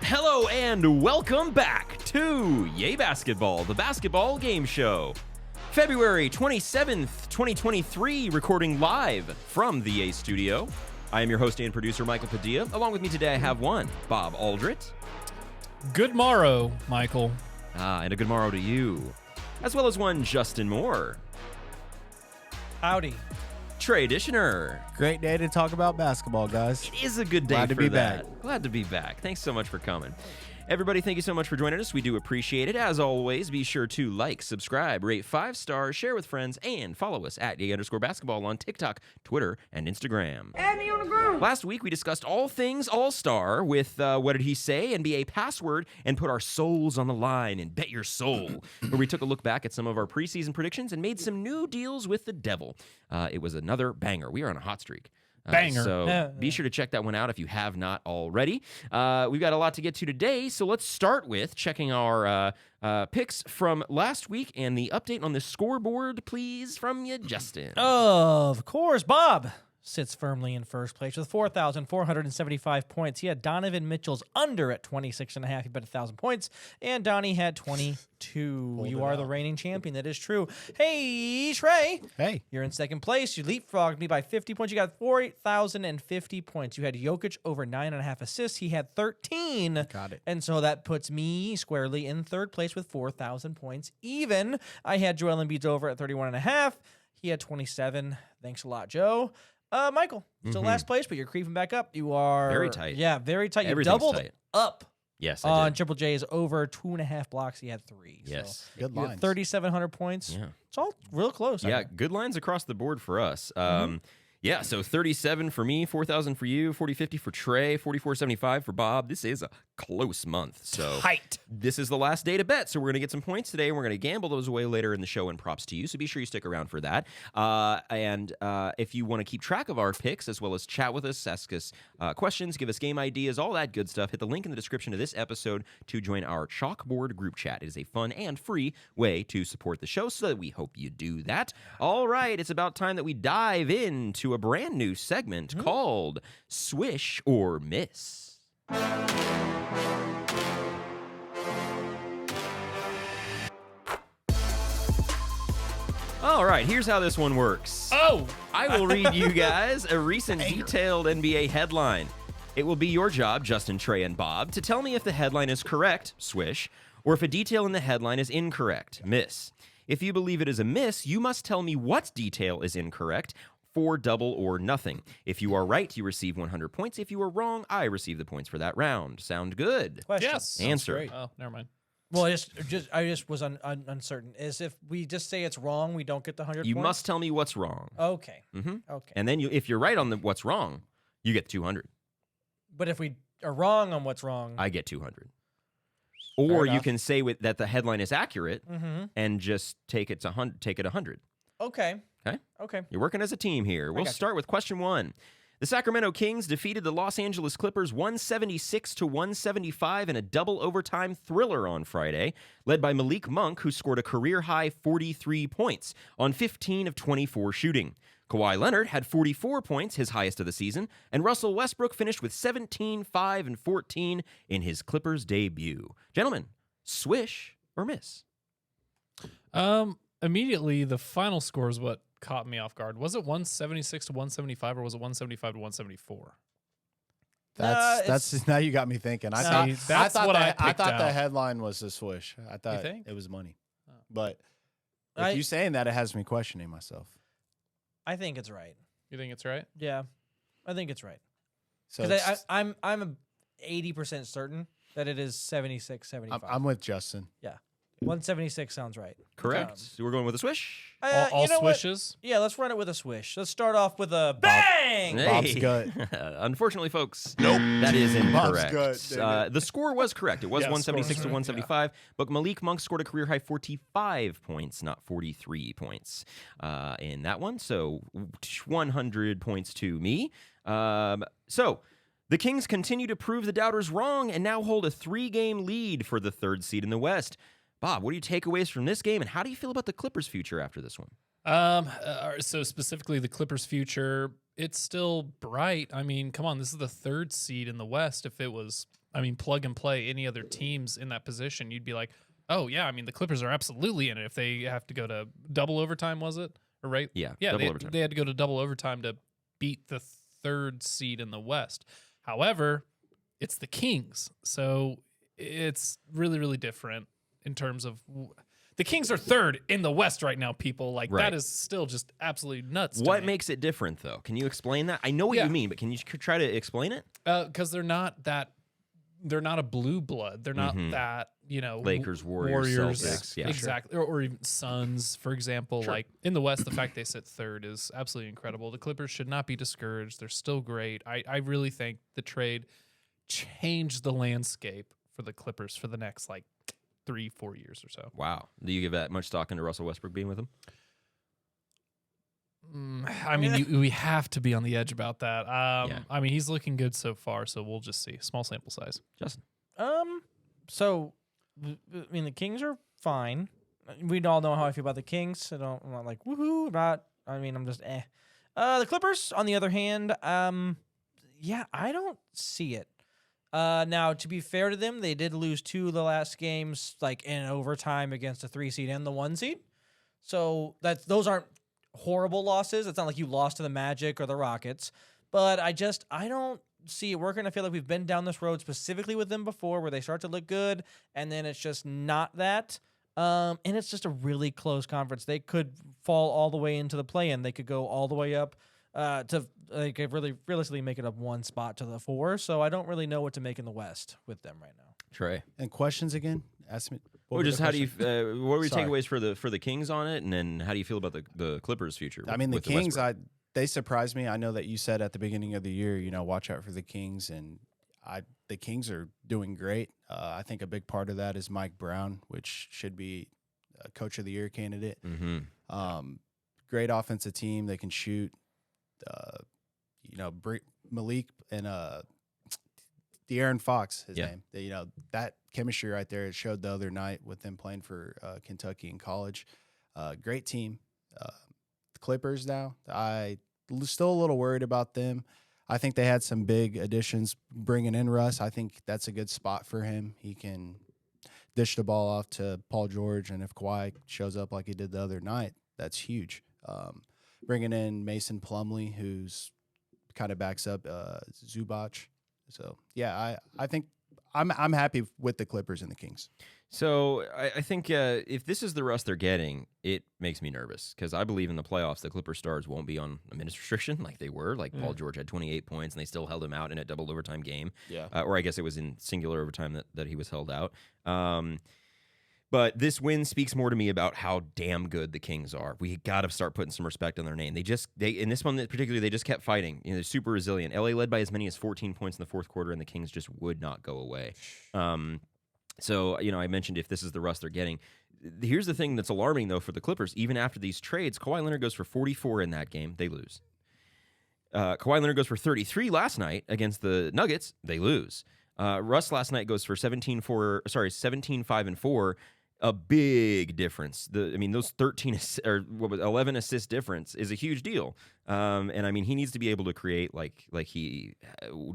Hello and welcome back to Yay Basketball, the basketball game show. February 27th, 2023, recording live from the Yay studio. I am your host and producer, Michael Padilla. Along with me today, I have one, Bob Aldrett. Good morrow, Michael. And a good morrow to you. As well as one, Justin Moore. Howdy. Trey Dishner. Great day to talk about basketball, guys. It is a good day for that. Glad to be back. Thanks so much for coming. Everybody, thank you so much for joining us. We do appreciate it. As always, be sure to like, subscribe, rate 5 stars, share with friends, and follow us at Yay_basketball on TikTok, Twitter, and Instagram. Add me on the ground. Last week, we discussed all things All-Star with What Did He Say? NBA Password, and put our souls on the line and bet your soul, where we took a look back at some of our preseason predictions and made some new deals with the devil. It was another banger. We are on a hot streak. Banger. So be sure to check that one out if you have not already. We've got a lot to get to today, so let's start with checking our picks from last week and the update on the scoreboard, please, from you, Justin. Of course, Bob sits firmly in first place with 4,475 points. He had Donovan Mitchell's under at 26.5. He bet 1,000 points. And Donnie had 22. You are the reigning champion. That is true. Hey, Trey. Hey. You're in second place. You leapfrogged me by 50 points. You got 4,050 points. You had Jokic over 9.5 assists. He had 13. Got it. And so that puts me squarely in third place with 4,000 points. Even I had Joel Embiid's over at 31.5. He had 27. Thanks a lot, Joe. Michael, still last place, but you're creeping back up. You are very tight. Yeah, very tight. You Everything's doubled tight. up. Yes, I on did. Triple J's over 2.5 blocks. He had 3. Yes. So Good you had lines. 3,700 points. Yeah. It's all real close. Yeah, good lines across the board for us. Yeah, so 37 for me, 4,000 for you, 40-50 for Trey, 44.75 for Bob. This is a close month. So Tight. This is the last day to bet, so we're going to get some points today, and we're going to gamble those away later in the show, and props to you, so be sure you stick around for that. And if you want to keep track of our picks, as well as chat with us, ask us questions, give us game ideas, all that good stuff, hit the link in the description of this episode to join our Chalkboard group chat. It is a fun and free way to support the show, so we hope you do that. All right, it's about time that we dive into a brand new segment called Swish or Miss. All right, here's how this one works. Oh! I will read you guys a recent detailed NBA headline. It will be your job, Justin, Trey, and Bob, to tell me if the headline is correct, swish, or if a detail in the headline is incorrect, miss. If you believe it is a miss, you must tell me what detail is incorrect for double or nothing. If you are right, you receive 100 points. If you are wrong, I receive the points for that round. Sound good? Question. Yes. Answer. Great. Oh, never mind. Well, I just was uncertain. Is if we just say it's wrong, we don't get the 100 You points? must tell me what's wrong. Okay. Mm-hmm. Okay. And then if you're right on what's wrong, you get 200. But if we are wrong on what's wrong, I get 200. Or you enough. can say that the headline is accurate Mhm. and just take it 100. Okay. Okay? Okay. You're working as a team here. We'll gotcha. start with question 1. The Sacramento Kings defeated the Los Angeles Clippers 176-175 in a double overtime thriller on Friday, led by Malik Monk, who scored a career-high 43 points on 15 of 24 shooting. Kawhi Leonard had 44 points, his highest of the season, and Russell Westbrook finished with 17, 5, and 14 in his Clippers debut. Gentlemen, swish or miss? Immediately, the final score is what caught me off guard. Was it 176-175 or was it 175-174? That's now you got me thinking. I thought that's what I thought picked the out. headline was a swish. I thought think? it was money. Oh. But if you saying that, it has me questioning myself. I think it's right. You think it's right? Yeah. I think it's right. So Because I'm 80% certain that it is 76, 75. I'm with Justin. Yeah. 176 sounds right. Correct. So we're going with a swish? All you know what? swishes? Yeah, let's run it with a swish. Let's start off with a bang! Bob's good. Unfortunately, folks, that is incorrect. Bob's good. The score was correct. It was Yeah, 176 to score was 175, but Malik Monk scored a career-high 45 points, not 43 points in that one. So 100 points to me. So the Kings continue to prove the doubters wrong and now hold a 3-game lead for the 3rd seed in the West. Bob, what are your takeaways from this game, and how do you feel about the Clippers' future after this one? So specifically the Clippers' future, it's still bright. I mean, come on, this is the 3rd seed in the West. If it was, I mean, plug and play any other teams in that position, you'd be like, oh yeah, I mean, the Clippers are absolutely in it. If they have to go to double overtime, was it? Or right? Yeah, Yeah, double overtime. they had to go to double overtime to beat the 3rd seed in the West. However, it's the Kings, so it's really, really different in terms of the Kings are 3rd in the West right now. People like Right. that is still just absolutely nuts. to What me. makes it different, though? Can you explain that? I know what Yeah. you mean, but can you try to explain it? Because they're not a blue blood. They're not that, Lakers, Warriors, Celtics. Yeah, exactly. Or even Suns, for example. Sure. Like in the West, the fact they sit 3rd is absolutely incredible. The Clippers should not be discouraged. They're still great. I really think the trade changed the landscape for the Clippers for the next 3-4 years or so. Wow. Do you give that much stock into Russell Westbrook being with him? I mean, we have to be on the edge about that. Yeah. I mean, he's looking good so far, so we'll just see. Small sample size. Justin. So, I mean, the Kings are fine. We all know how I feel about the Kings. I'm not like, woohoo. I'm just eh. The Clippers, on the other hand, yeah, I don't see it. Now, to be fair to them, they did lose 2 of the last games, in overtime against the 3 seed and the 1 seed. So those aren't horrible losses. It's not like you lost to the Magic or the Rockets. But I don't see it working. I feel like we've been down this road specifically with them before where they start to look good, and then it's just not that. And it's just a really close conference. They could fall all the way into the play-in. They could go all the way up they could really realistically make it up 1 spot to the 4. So I don't really know what to make in the West with them right now. Trey. And questions again? Ask me. Or just how do you? What were your Sorry. takeaways for the Kings on it, and then how do you feel about the Clippers' future? I mean, the with Kings, Westbrook? they surprised me. I know that you said at the beginning of the year, watch out for the Kings, and the Kings are doing great. I think a big part of that is Mike Brown, which should be a Coach of the Year candidate. Mm-hmm. Great offensive team. They can shoot. Malik and De'Aaron Fox, his name. That chemistry right there. It showed the other night with them playing for Kentucky in college. Great team. Clippers now. I still a little worried about them. I think they had some big additions bringing in Russ. I think that's a good spot for him. He can dish the ball off to Paul George, and if Kawhi shows up like he did the other night, that's huge. Bringing in Mason Plumlee, who's kind of backs up Zubac. So yeah, I think I'm happy with the Clippers and the Kings. So I think if this is the Russ they're getting, it makes me nervous because I believe in the playoffs the Clipper stars won't be on a minutes restriction like they were. Like Paul George had 28 points and they still held him out in a double overtime game. Yeah. Or I guess it was in singular overtime that he was held out. But this win speaks more to me about how damn good the Kings are. We got to start putting some respect on their name. They in this one particularly, they just kept fighting. They're super resilient. LA led by as many as 14 points in the fourth quarter, and the Kings just would not go away. So, I mentioned if this is the Russ they're getting. Here's the thing that's alarming, though, for the Clippers. Even after these trades, Kawhi Leonard goes for 44 in that game. They lose. Kawhi Leonard goes for 33 last night against the Nuggets. They lose. Russ last night goes for 17, 5, and 4. A big difference. Those 11 assist difference is a huge deal. And he needs to be able to create like he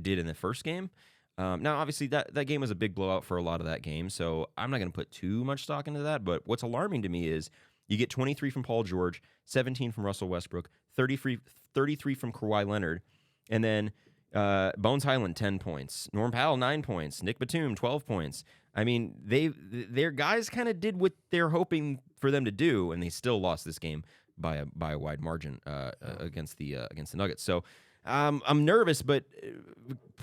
did in the first game. Now, obviously, that game was a big blowout for a lot of that game, so I'm not going to put too much stock into that. But what's alarming to me is you get 23 from Paul George, 17 from Russell Westbrook, 33 from Kawhi Leonard, and then Bones Highland, 10 points. Norm Powell, 9 points. Nick Batum, 12 points. Their guys kind of did what they're hoping for them to do, and they still lost this game by a wide margin against the Nuggets. So I'm nervous, but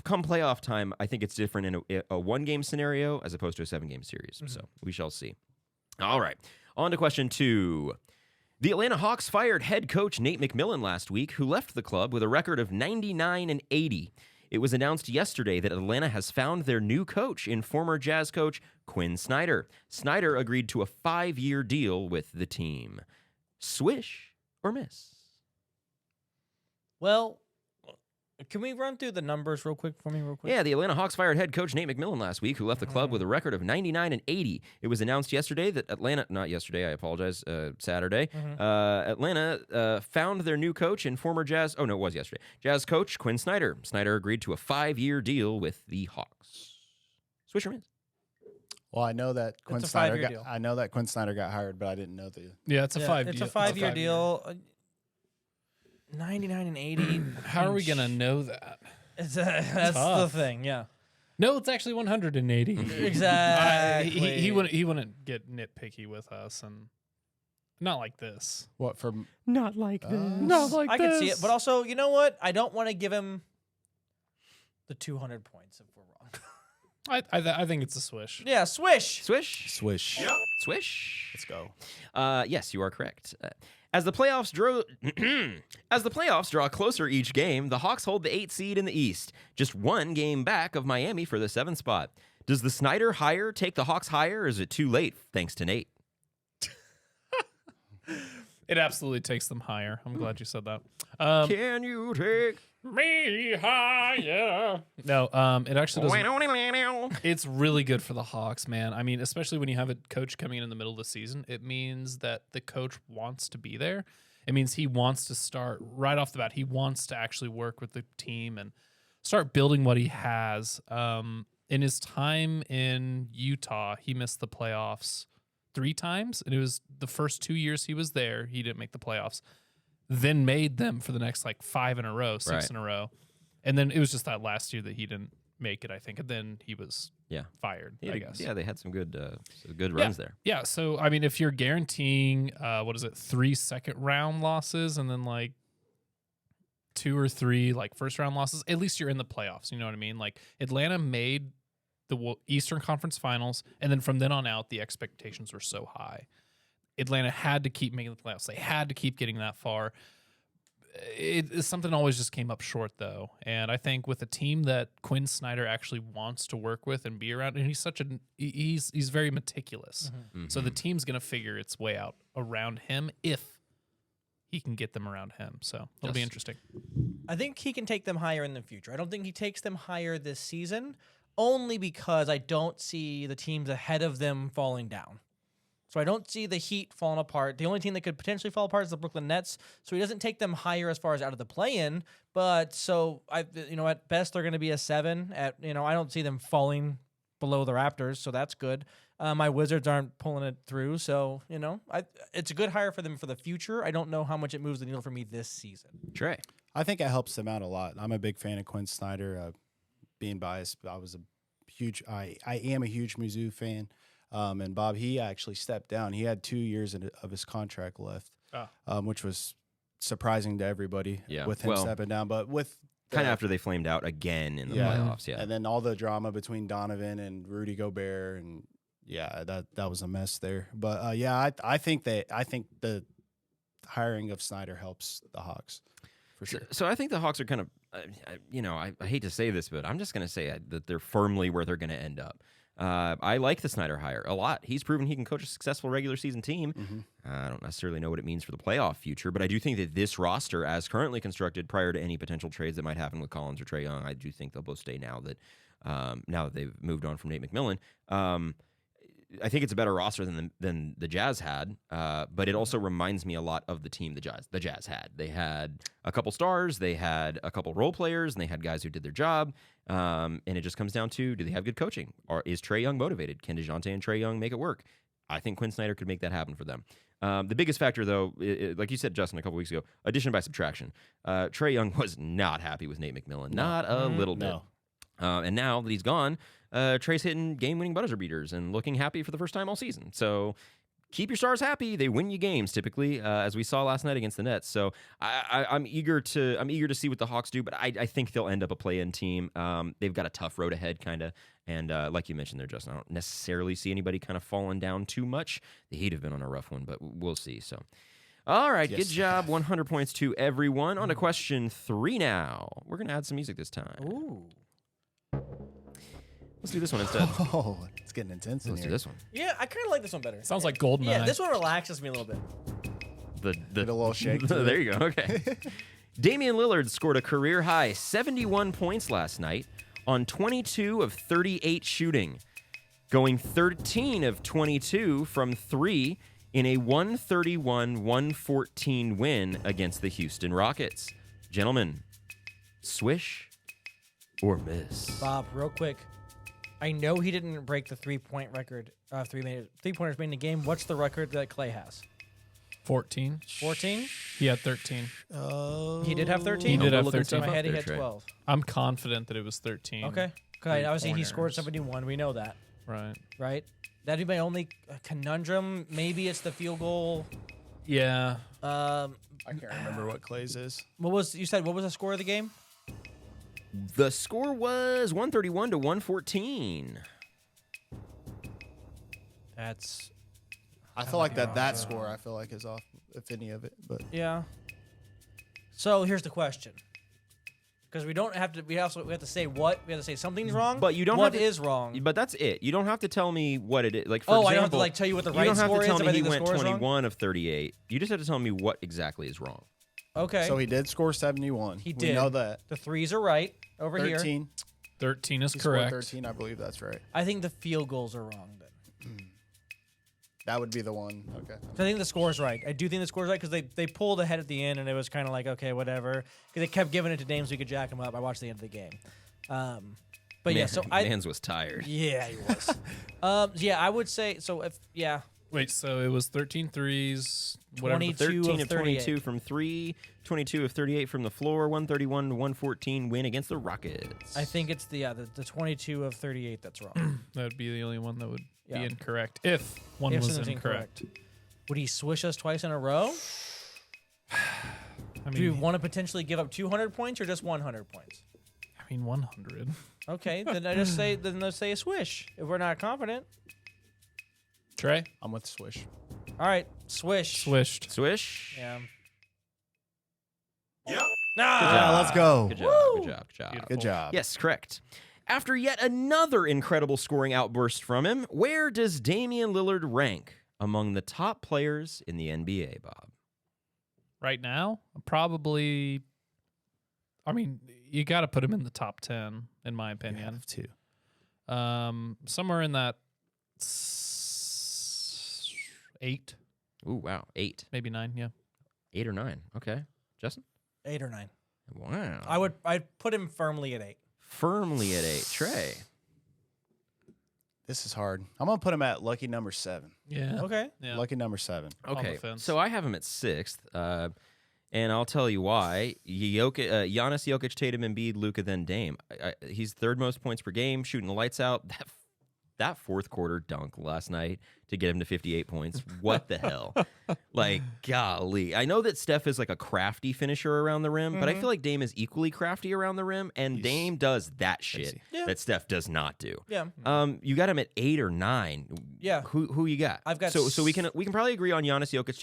come playoff time, I think it's different in a one-game scenario as opposed to a 7-game series. Mm-hmm. So we shall see. All right, on to question 2. The Atlanta Hawks fired head coach Nate McMillan last week, who left the club with a record of 99-80. It was announced yesterday that Atlanta has found their new coach in former Jazz coach Quinn Snyder. Snyder agreed to a 5-year deal with the team. Swish or miss? Well, Can we run through the numbers real quick? Yeah, the Atlanta Hawks fired head coach Nate McMillan last week, who left the club with a record of 99-80. It was announced yesterday that Saturday, Atlanta found their new coach and former Jazz. Oh no, it was yesterday. Jazz coach Quinn Snyder. Snyder agreed to a 5-year deal with the Hawks. Swisher Miz. Well, I know that Quinn a Snyder 5-year got. deal. I know that Quinn Snyder got hired, but I didn't know the. Yeah, it's a It's a 5-year deal. 99 and 80. How are we gonna know that? That's the Tough. thing. Yeah. No, it's actually 180. Exactly. He wouldn't get nitpicky with us, and not like this. What for? Not like this. Not like I this. can see it, but also, you know what? I don't want to give him the 200 points if we're wrong. I think it's a swish. Yeah, swish. Swish. Swish. Swish. Let's go. Yes, you are correct. As the playoffs draw closer each game, the Hawks hold the 8th seed in the East, just 1 game back of Miami for the 7th spot. Does the Snyder hire take the Hawks higher, or is it too late, thanks to Nate? It absolutely takes them higher. I'm glad you said that. Can you take Me higher. No, it actually doesn't. It's really good for the Hawks, man. I mean, especially when you have a coach coming in the middle of the season, it means that the coach wants to be there. It means he wants to start right off the bat. He wants to actually work with the team and start building what he has. In his time in Utah, he missed the playoffs 3 times, and it was the first 2 years he was there. He didn't make the playoffs. Then made them for the next 5 in a row, 6 in a row. And then it was just that last year that he didn't make it, I think. And then he was fired, I guess. Yeah, they had some good runs there. Yeah, so, I mean, if you're guaranteeing, 3 second-round losses and then, 2 or 3, first-round losses, at least you're in the playoffs, you know what I mean? Atlanta made the Eastern Conference Finals, and then from then on out, the expectations were so high. Atlanta had to keep making the playoffs. They had to keep getting that far. Something always just came up short, though. And I think with a team that Quinn Snyder actually wants to work with and be around, and he's very meticulous. Mm-hmm. So the team's going to figure its way out around him if he can get them around him. So it'll be interesting. I think he can take them higher in the future. I don't think he takes them higher this season, only because I don't see the teams ahead of them falling down. So I don't see the Heat falling apart. The only team that could potentially fall apart is the Brooklyn Nets. So he doesn't take them higher as far as out of the play-in. But so at best they're going to be a 7. I don't see them falling below the Raptors, so that's good. My Wizards aren't pulling it through, so it's a good hire for them for the future. I don't know how much it moves the needle for me this season. Trey, I think it helps them out a lot. I'm a big fan of Quinn Snyder. Being biased, I am a huge Mizzou fan. And Bob, he actually stepped down. He had 2 years of his contract left, which was surprising to everybody with him stepping down. But with kind of after they flamed out again in the playoffs, and then all the drama between Donovan and Rudy Gobert, and that was a mess there. But I think the hiring of Snyder helps the Hawks for sure. So I think the Hawks are kind of, I hate to say this, but I'm just going to say that they're firmly where they're going to end up. I like the Snyder hire a lot. He's proven he can coach a successful regular season team. Mm-hmm. I don't necessarily know what it means for the playoff future, but I do think that this roster, as currently constructed, prior to any potential trades that might happen with Collins or Trae Young, I do think they'll both stay now that they've moved on from Nate McMillan. I think it's a better roster than the Jazz had, but it also reminds me a lot of the team the Jazz had. They had a couple stars, they had a couple role players, and they had guys who did their job. And it just comes down to, do they have good coaching? Or is Trae Young motivated? Can DeJounte and Trae Young make it work? I think Quinn Snyder could make that happen for them. The biggest factor, though, like you said, Justin, a couple weeks ago, addition by subtraction. Trae Young was not happy with Nate McMillan. Not a little bit. And now that he's gone, Trey's hitting game-winning buzzer beaters and looking happy for the first time all season. So keep your stars happy. They win you games typically, as we saw last night against the Nets. So I'm eager to see what the Hawks do, but I think they'll end up a play-in team. They've got a tough road ahead, kind of. And like you mentioned there, Justin, I don't necessarily see anybody kind of falling down too much. The Heat have been on a rough one, but we'll see. So, all right, good job. 100 points to everyone. On to question 3 now. We're going to add some music this time. Ooh. Let's do this one instead. Oh, it's getting intense. Let's do this one. Yeah, I kind of like this one better. Sounds like Goldeneye. Yeah, this one relaxes me a little bit. The Get a little shake. there you go. Okay. Damian Lillard scored a career-high 71 points last night on 22 of 38 shooting, going 13 of 22 from 3 in a 131-114 win against the Houston Rockets. Gentlemen, swish or miss? Bob, real quick. I know he didn't break the 3-point record, three-pointers made in a game. What's the record that Clay has? 14. 14? He had 13. He did have 13? He did have Looking 13. stuff In my up head, he there, had Trey. 12. I'm confident that it was 13. Okay. Obviously, he scored Three-pointers. 71. We know that, Right. right? That'd be my only conundrum. Maybe it's the field goal. Yeah. I can't remember what Clay's is. What was the score of the game? The score was 131-114. That's I feel like that score I feel like is off, if any of it. But yeah. So here's the question. Because we don't have to. We have to say what we have to say. Something's wrong. But you don't What have to- is wrong? But that's it. You don't have to tell me what it is. Like, for Oh, example, I don't have to like tell you what the you right don't have score to is. tell If me I he think the went score is wrong? 21 of 38. You just have to tell me what exactly is wrong. Okay. so he did score 71. He We did. know that. The threes are right over here. 13. 13 is He scored correct. 13. I believe that's right. I think the field goals are wrong then. That would be the one. Okay. I think the score's right. I do think the score's right because they pulled ahead at the end and it was kind of like, okay, whatever. Because they kept giving it to Dame so he could jack him up. I watched the end of the game. But yeah, so Mans was tired. Yeah, he was. Yeah, I would say so. If Wait, so it was 13 threes, whatever. 20. 13 of 38. 22 from 3, 22 of 38 from the floor, 131-114 win against the Rockets. I think it's the 22 of 38 that's wrong. That would be the only one that would Yeah. be incorrect if one If was something's incorrect. Would he swish us twice in a row? I Do you mean, want to potentially give up 200 points or just 100 points? 100. Okay, then let's say a swish if we're not confident. Trey? I'm with Swish. All right, swish. Swished. Swish. Yeah. Good Ah, job. let's go. Good job. Good job. Good job. Beautiful. Good job. Yes, correct. After yet another incredible scoring outburst from him, where does Damian Lillard rank among the top players in the NBA, Bob? Right now, probably. I mean, you got to put him in the top 10, in my You opinion. have to. Somewhere in that 8, Ooh, wow. 8. maybe 9. Yeah. 8 or 9. Okay. Justin? 8 or 9. Wow. I'd put him firmly at 8. Firmly at 8. Trey. This is hard. I'm gonna put him at lucky number 7. Yeah. Okay. Yeah. Lucky number 7. On the Okay. fence. So I have him at 6th. And I'll tell you why. Giannis, Jokic, Tatum, Embiid, Luka, then Dame. He's third most points per game, shooting the lights out. That fourth quarter dunk last night to get him to 58 points. What the hell? Like, golly. I know that Steph is like a crafty finisher around the rim, but I feel like Dame is equally crafty around the rim, and Dame does that shit crazy. Yeah. that Steph does not do. Yeah. You got him at 8 or 9. Yeah. Who you got? I've got so we can probably agree on Giannis, Jokic,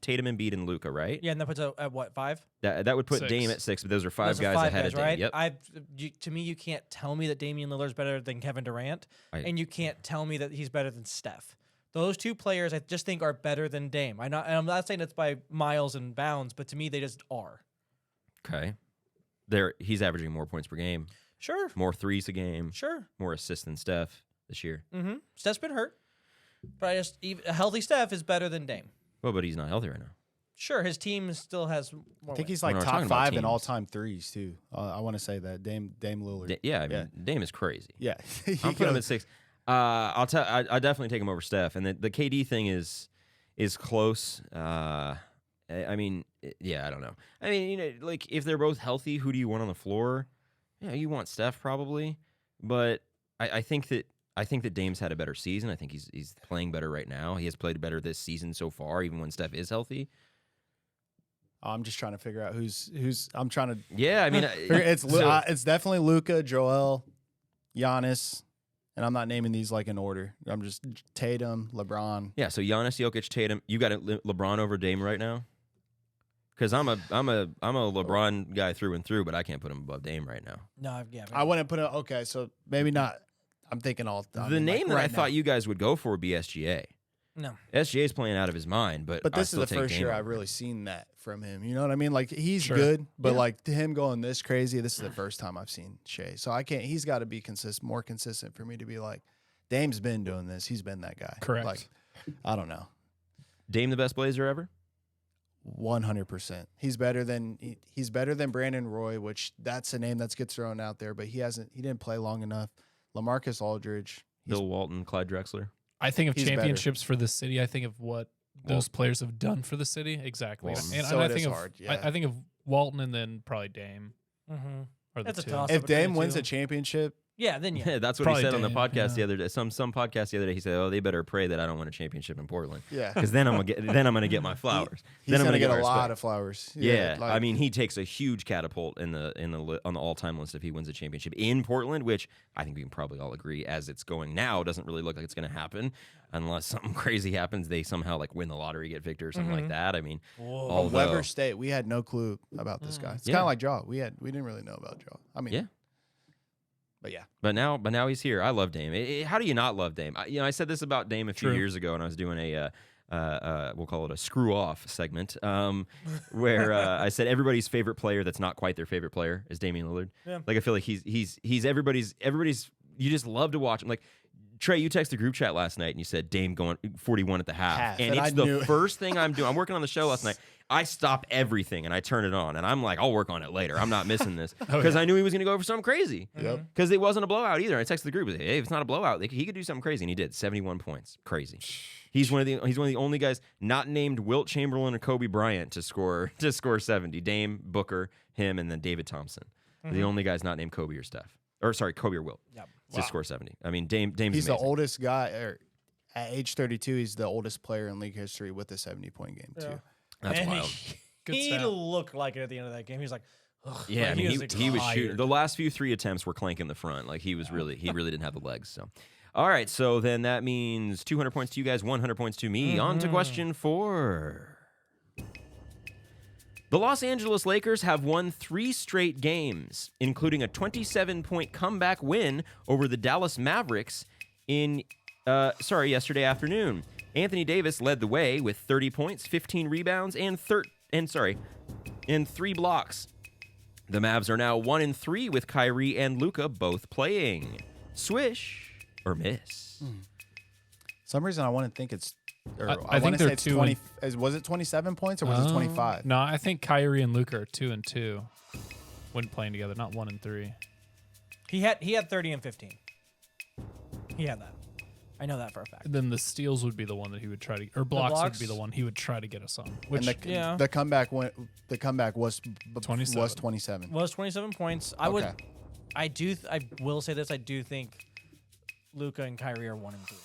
Tatum, Embiid, and Luka, right? Yeah, and that puts at what, 5? That would put 6. Dame at 6, but those are 5 Those are guys 5 ahead guys, of Dame. right? Yep. To me, you can't tell me that Damian Lillard's better than Kevin Durant, and you can't tell me that he's better than Steph. Those two players, I just think, are better than Dame. And I'm not saying it's by miles and bounds, but to me, they just are. Okay. He's averaging more points per game, Sure. more threes a game, Sure. more assists than Steph this year. Mm-hmm. Steph's been hurt, but a healthy Steph is better than Dame. Well, but he's not healthy right now. Sure, his team still has more. I think wins. he's like We're top talking about 5 in teams. all-time threes too. I want to say that Dame Lillard. Yeah, I mean, Dame is crazy. Yeah. I'm putting him at 6. I definitely take him over Steph, and the KD thing is close. I mean, yeah, I don't know. I mean, like if they're both healthy, who do you want on the floor? Yeah, you want Steph probably, but I think that Dame's had a better season. I think he's playing better right now. He has played better this season so far, even when Steph is healthy. I'm just trying to figure out who's. I'm trying to. Yeah, I mean, It's definitely Luka, Joel, Giannis, and I'm not naming these like in order. I'm just Tatum, LeBron. yeah. So Giannis, Jokic, Tatum. You got LeBron over Dame right now? Because I'm a LeBron guy through and through, but I can't put him above Dame right now. No, yeah. I wouldn't put it. Okay, so maybe not. I'm thinking all. The name that I thought you guys would go for would be SGA. No. SGA's playing out of his mind, but But I this is still the take first Dame year over. I've really seen that from him. You know what I mean? Like he's Sure. good, but like to him going this crazy, this is the first time I've seen Shea. So I can't. He's got to be more consistent for me to be like, Dame's been doing this. He's been that guy. Correct. Like I don't know. Dame the best Blazer ever? 100%. He's better than Brandon Roy, which that's a name that gets thrown out there, but he didn't play long enough. LaMarcus Aldridge, Bill Walton, Clyde Drexler. I think of He's championships for the city. I think of what those players have done for the city. Exactly. Walton. And So I it think is of hard, yeah. I think of Walton and then probably Dame. Mm-hmm. Are the That's a two. toss. if between Dame the wins two. a championship, Yeah, then yeah. That's what Probably he said on the Dame, podcast yeah. the other day. Some podcast the other day. He said, "Oh, they better pray that I don't win a championship in Portland, yeah, because then I'm gonna get my flowers. he's then I'm gonna get my a lot respect." of flowers. Yeah, like, I mean, he takes a huge catapult on the all-time list if he wins a championship in Portland, which I think we can probably all agree, as it's going now, doesn't really look like it's going to happen unless something crazy happens. They somehow like win the lottery, get Victor, or something like that. I mean, although, Weber State, we had no clue about this guy. It's Yeah. kind of like Jaw. We didn't really know about Jaw. I mean, Yeah. but yeah, But now he's here. I love Dame. How do you not love Dame? I said this about Dame a few True. years ago, and I was doing we'll call it a screw off segment, where I said everybody's favorite player that's not quite their favorite player is Damian Lillard. Yeah. Like I feel like he's everybody's. You just love to watch him. Like Trey, you texted the group chat last night and you said Dame going 41 at the half, and and it's I the knew- first thing I'm doing. I'm working on the show last night. I stop everything and I turn it on, and I'm like, I'll work on it later. I'm not missing this because I knew he was going to go for something crazy. Yep. Because it wasn't a blowout either. I texted the group, hey, if it's not a blowout, he could do something crazy, and he did. 71 points, crazy. He's one of the only guys not named Wilt Chamberlain or Kobe Bryant to score 70. Dame, Booker, him, and then David Thompson. The only guys not named Kobe or Steph, or sorry, Kobe or Wilt. Yep. To score 70. I mean, Dame's he's amazing. the oldest guy. At age 32, he's the oldest player in league history with a 70-point game too. Yeah. That's And wild. Good He stat. looked like it at the end of that game. He was like, ugh, Yeah, like, I mean, he was excited. shooting. The last few 3 attempts were clanking the front. Like he really didn't have the legs. So, all right. So then that means 200 points to you guys, 100 points to me. On to question 4. The Los Angeles Lakers have won 3 straight games, including a 27-point comeback win over the Dallas Mavericks yesterday afternoon. Anthony Davis led the way with 30 points, 15 rebounds, and 3 blocks. The Mavs are now 1-3 with Kyrie and Luka both playing. Swish or miss? Some reason I want to think it's. Or I I, think want to they're say it's 2 20. Was it 27 points or was it 25? No, I think Kyrie and Luka are 2-2 when playing together, not 1 and 3. He had 30 and 15. He had that. I know that for a fact. Then the steals would be the one that he would try to, or blocks would blocks? be the one he would try to get us on. And Which the comeback went. The comeback was 27. Was 27. Was 27 points. I will say this. I do think Luka and Kyrie are 1 and 3.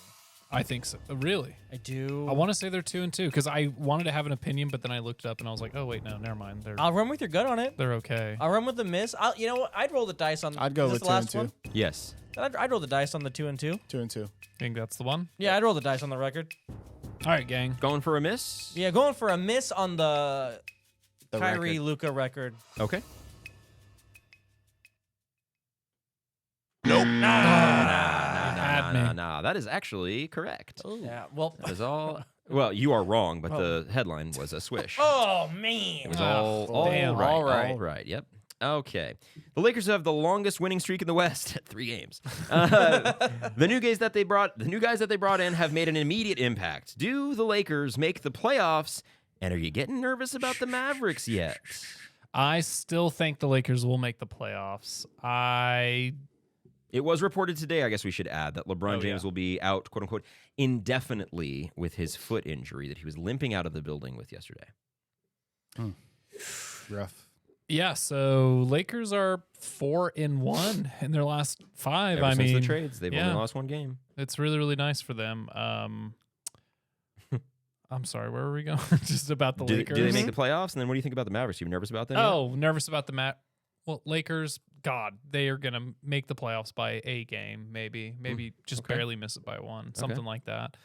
I think so. Really, I do. I want to say they're 2-2 because I wanted to have an opinion, but then I looked up and I was like, oh wait, no, never mind. I'll run with your gut on it. They're okay. I'll run with the miss. You know what? I'd roll the dice on. I'd go is with this the last 2 and 2. one? Yes. I'd roll the dice on the 2 and 2. 2 and 2. Think that's the one. Yeah, I'd roll the dice on the record. All right, gang. Going for a miss? Yeah, going for a miss on the Kyrie record. Luka record. Okay. Had me. Nah. That is actually correct. Yeah. Well. That is all. Well, you are wrong, but the headline was a swish. Oh man. It was Oh, all damn. right. All right. All right. Yep. Okay. The Lakers have the longest winning streak in the West at 3 games. The new guys that they brought in have made an immediate impact. Do the Lakers make the playoffs? And are you getting nervous about the Mavericks yet? I still think the Lakers will make the playoffs. It was reported today, I guess we should add, that LeBron Oh, James yeah. will be out, quote unquote, indefinitely with his foot injury that he was limping out of the building with yesterday. Rough. Yeah, so Lakers are 4-1 in their last 5. Ever I since mean, the trades, they've yeah. only lost 1 game. It's really, really nice for them. I'm sorry, where were we going? Just about the Do Lakers. they make the playoffs? And then what do you think about the Mavericks? You nervous about them? yet? Oh, nervous about the Lakers. God, they are gonna make the playoffs by a game, maybe just okay. barely miss it by 1, something like that.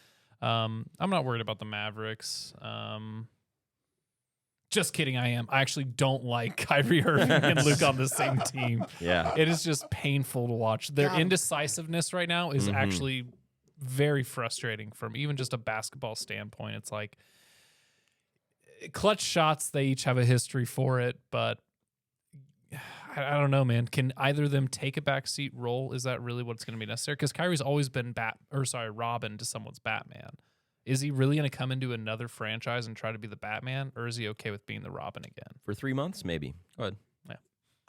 I'm not worried about the Mavericks. Just kidding, I am. I actually don't like Kyrie Irving and Luke on the same team. Yeah. It is just painful to watch. Their God. indecisiveness right now is Mhm. actually very frustrating from even just a basketball standpoint. It's like clutch shots, they each have a history for it, but I don't know, man. Can either of them take a backseat role? Is that really what's going to be necessary? Because Kyrie's always been Robin to someone's Batman. Is he really going to come into another franchise and try to be the Batman, or is he okay with being the Robin again? For 3 months, maybe. Go ahead.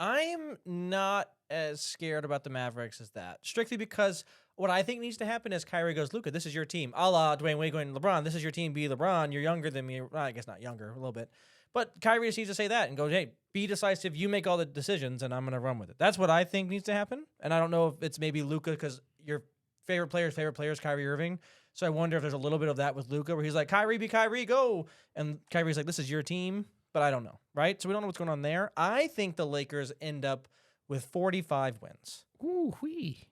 I'm not as scared about the Mavericks as that. Strictly because what I think needs to happen is Kyrie goes, Luka, this is your team. A la Dwayne Wade going, LeBron, this is your team. Be LeBron. You're younger than me. Well, I guess not younger, a little bit. But Kyrie just needs to say that and go, hey, be decisive. You make all the decisions, and I'm going to run with it. That's what I think needs to happen. And I don't know if it's maybe Luka because your favorite player is Kyrie Irving. So I wonder if there's a little bit of that with Luka where he's like, Kyrie, be Kyrie, go. And Kyrie's like, this is your team. But I don't know, right? So we don't know what's going on there. I think the Lakers end up with 45 wins. Ooh-wee.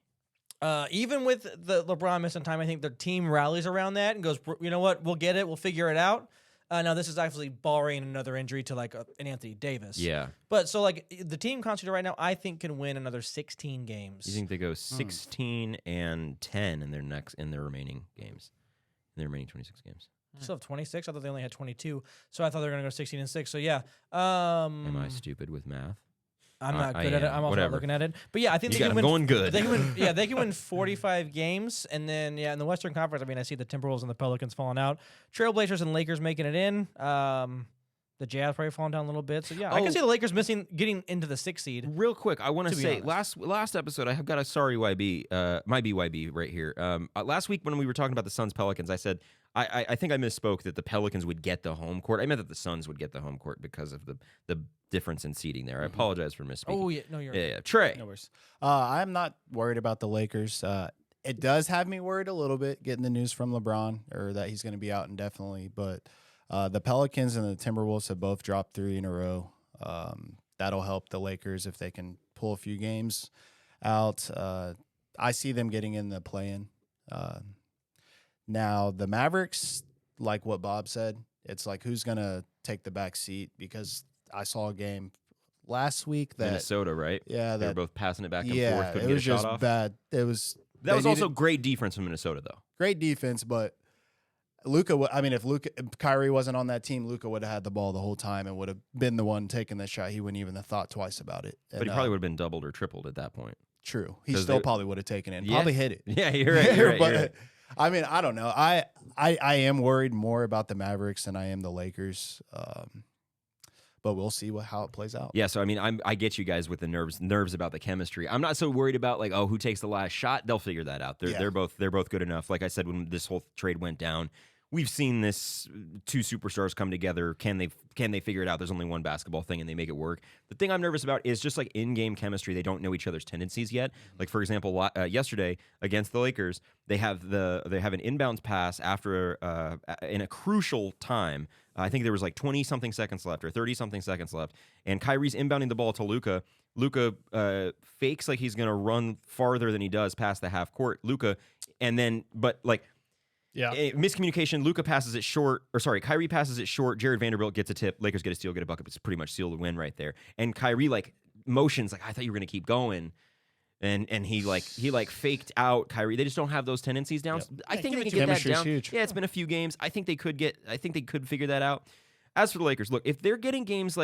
Even with the LeBron missing time, I think the team rallies around that and goes, you know what? We'll get it. We'll figure it out. Now, this is actually barring another injury to like an Anthony Davis. Yeah. But so like the team constituted right now, I think can win another 16 games. You think they go 16 and 10 in their remaining games, in their remaining 26 games? Still have 26. I thought they only had 22. So I thought they were going to go 16 and 6. So yeah. Am I stupid with math? I'm not good at it. I'm also not looking at it. But yeah, I think You they got can them win. going good. They can win. Yeah, they can win 45 games, and then in the Western Conference, I mean, I see the Timberwolves and the Pelicans falling out. Trailblazers and Lakers making it in. The Jazz probably falling down a little bit. So yeah, I can see the Lakers getting into the 6th seed. Real quick, I want to say honest. last episode I have got a sorry YB, my BYB right here. Last week when we were talking about the Suns Pelicans, I said I think I misspoke that the Pelicans would get the home court. I meant that the Suns would get the home court because of the difference in seeding there. I apologize for misspeaking. Oh yeah, no, you're right. Yeah. Trey. No worries. I'm not worried about the Lakers. It does have me worried a little bit getting the news from LeBron or that he's going to be out indefinitely. But the Pelicans and the Timberwolves have both dropped 3 in a row. That'll help the Lakers if they can pull a few games out. I see them getting in the play-in. Now, the Mavericks, like what Bob said, it's like who's going to take the back seat because I saw a game last week that Minnesota, right? Yeah, they were both passing it back and yeah, forth. Couldn't it was get a shot just off. bad. That was also great defense from Minnesota, though. great defense, but Luka. I mean, if Kyrie wasn't on that team, Luka would have had the ball the whole time and would have been the one taking the shot. He wouldn't even have thought twice about it. But he probably would have been doubled or tripled at that point. True. He still probably would have taken it and Yeah. probably hit it. Yeah, you're right. But I mean, I don't know. I am worried more about the Mavericks than I am the Lakers. But we'll see how it plays out. Yeah, so I mean, I get you guys with the nerves about the chemistry. I'm not so worried about like, who takes the last shot. They'll figure that out. They're both good enough. Like I said, when this whole trade went down, we've seen this 2 superstars come together. Can they figure it out? There's only one basketball thing, and they make it work. The thing I'm nervous about is just like in-game chemistry. They don't know each other's tendencies yet. Like for example, yesterday against the Lakers, they have an inbounds pass after in a crucial time. I think there was like 20-something seconds left or 30-something seconds left, and Kyrie's inbounding the ball to Luka. Luka fakes like he's going to run farther than he does past the half court. Miscommunication. Luka passes it short, Kyrie passes it short. Jared Vanderbilt gets a tip. Lakers get a steal, get a bucket. It's pretty much sealed the win right there. And Kyrie like motions like I thought you were going to keep going. And he faked out Kyrie. They just don't have those tendencies down. Yep. I think they can get that down. Huge. Yeah, it's been a few games. I think they could figure that out. As for the Lakers, look, if they're getting games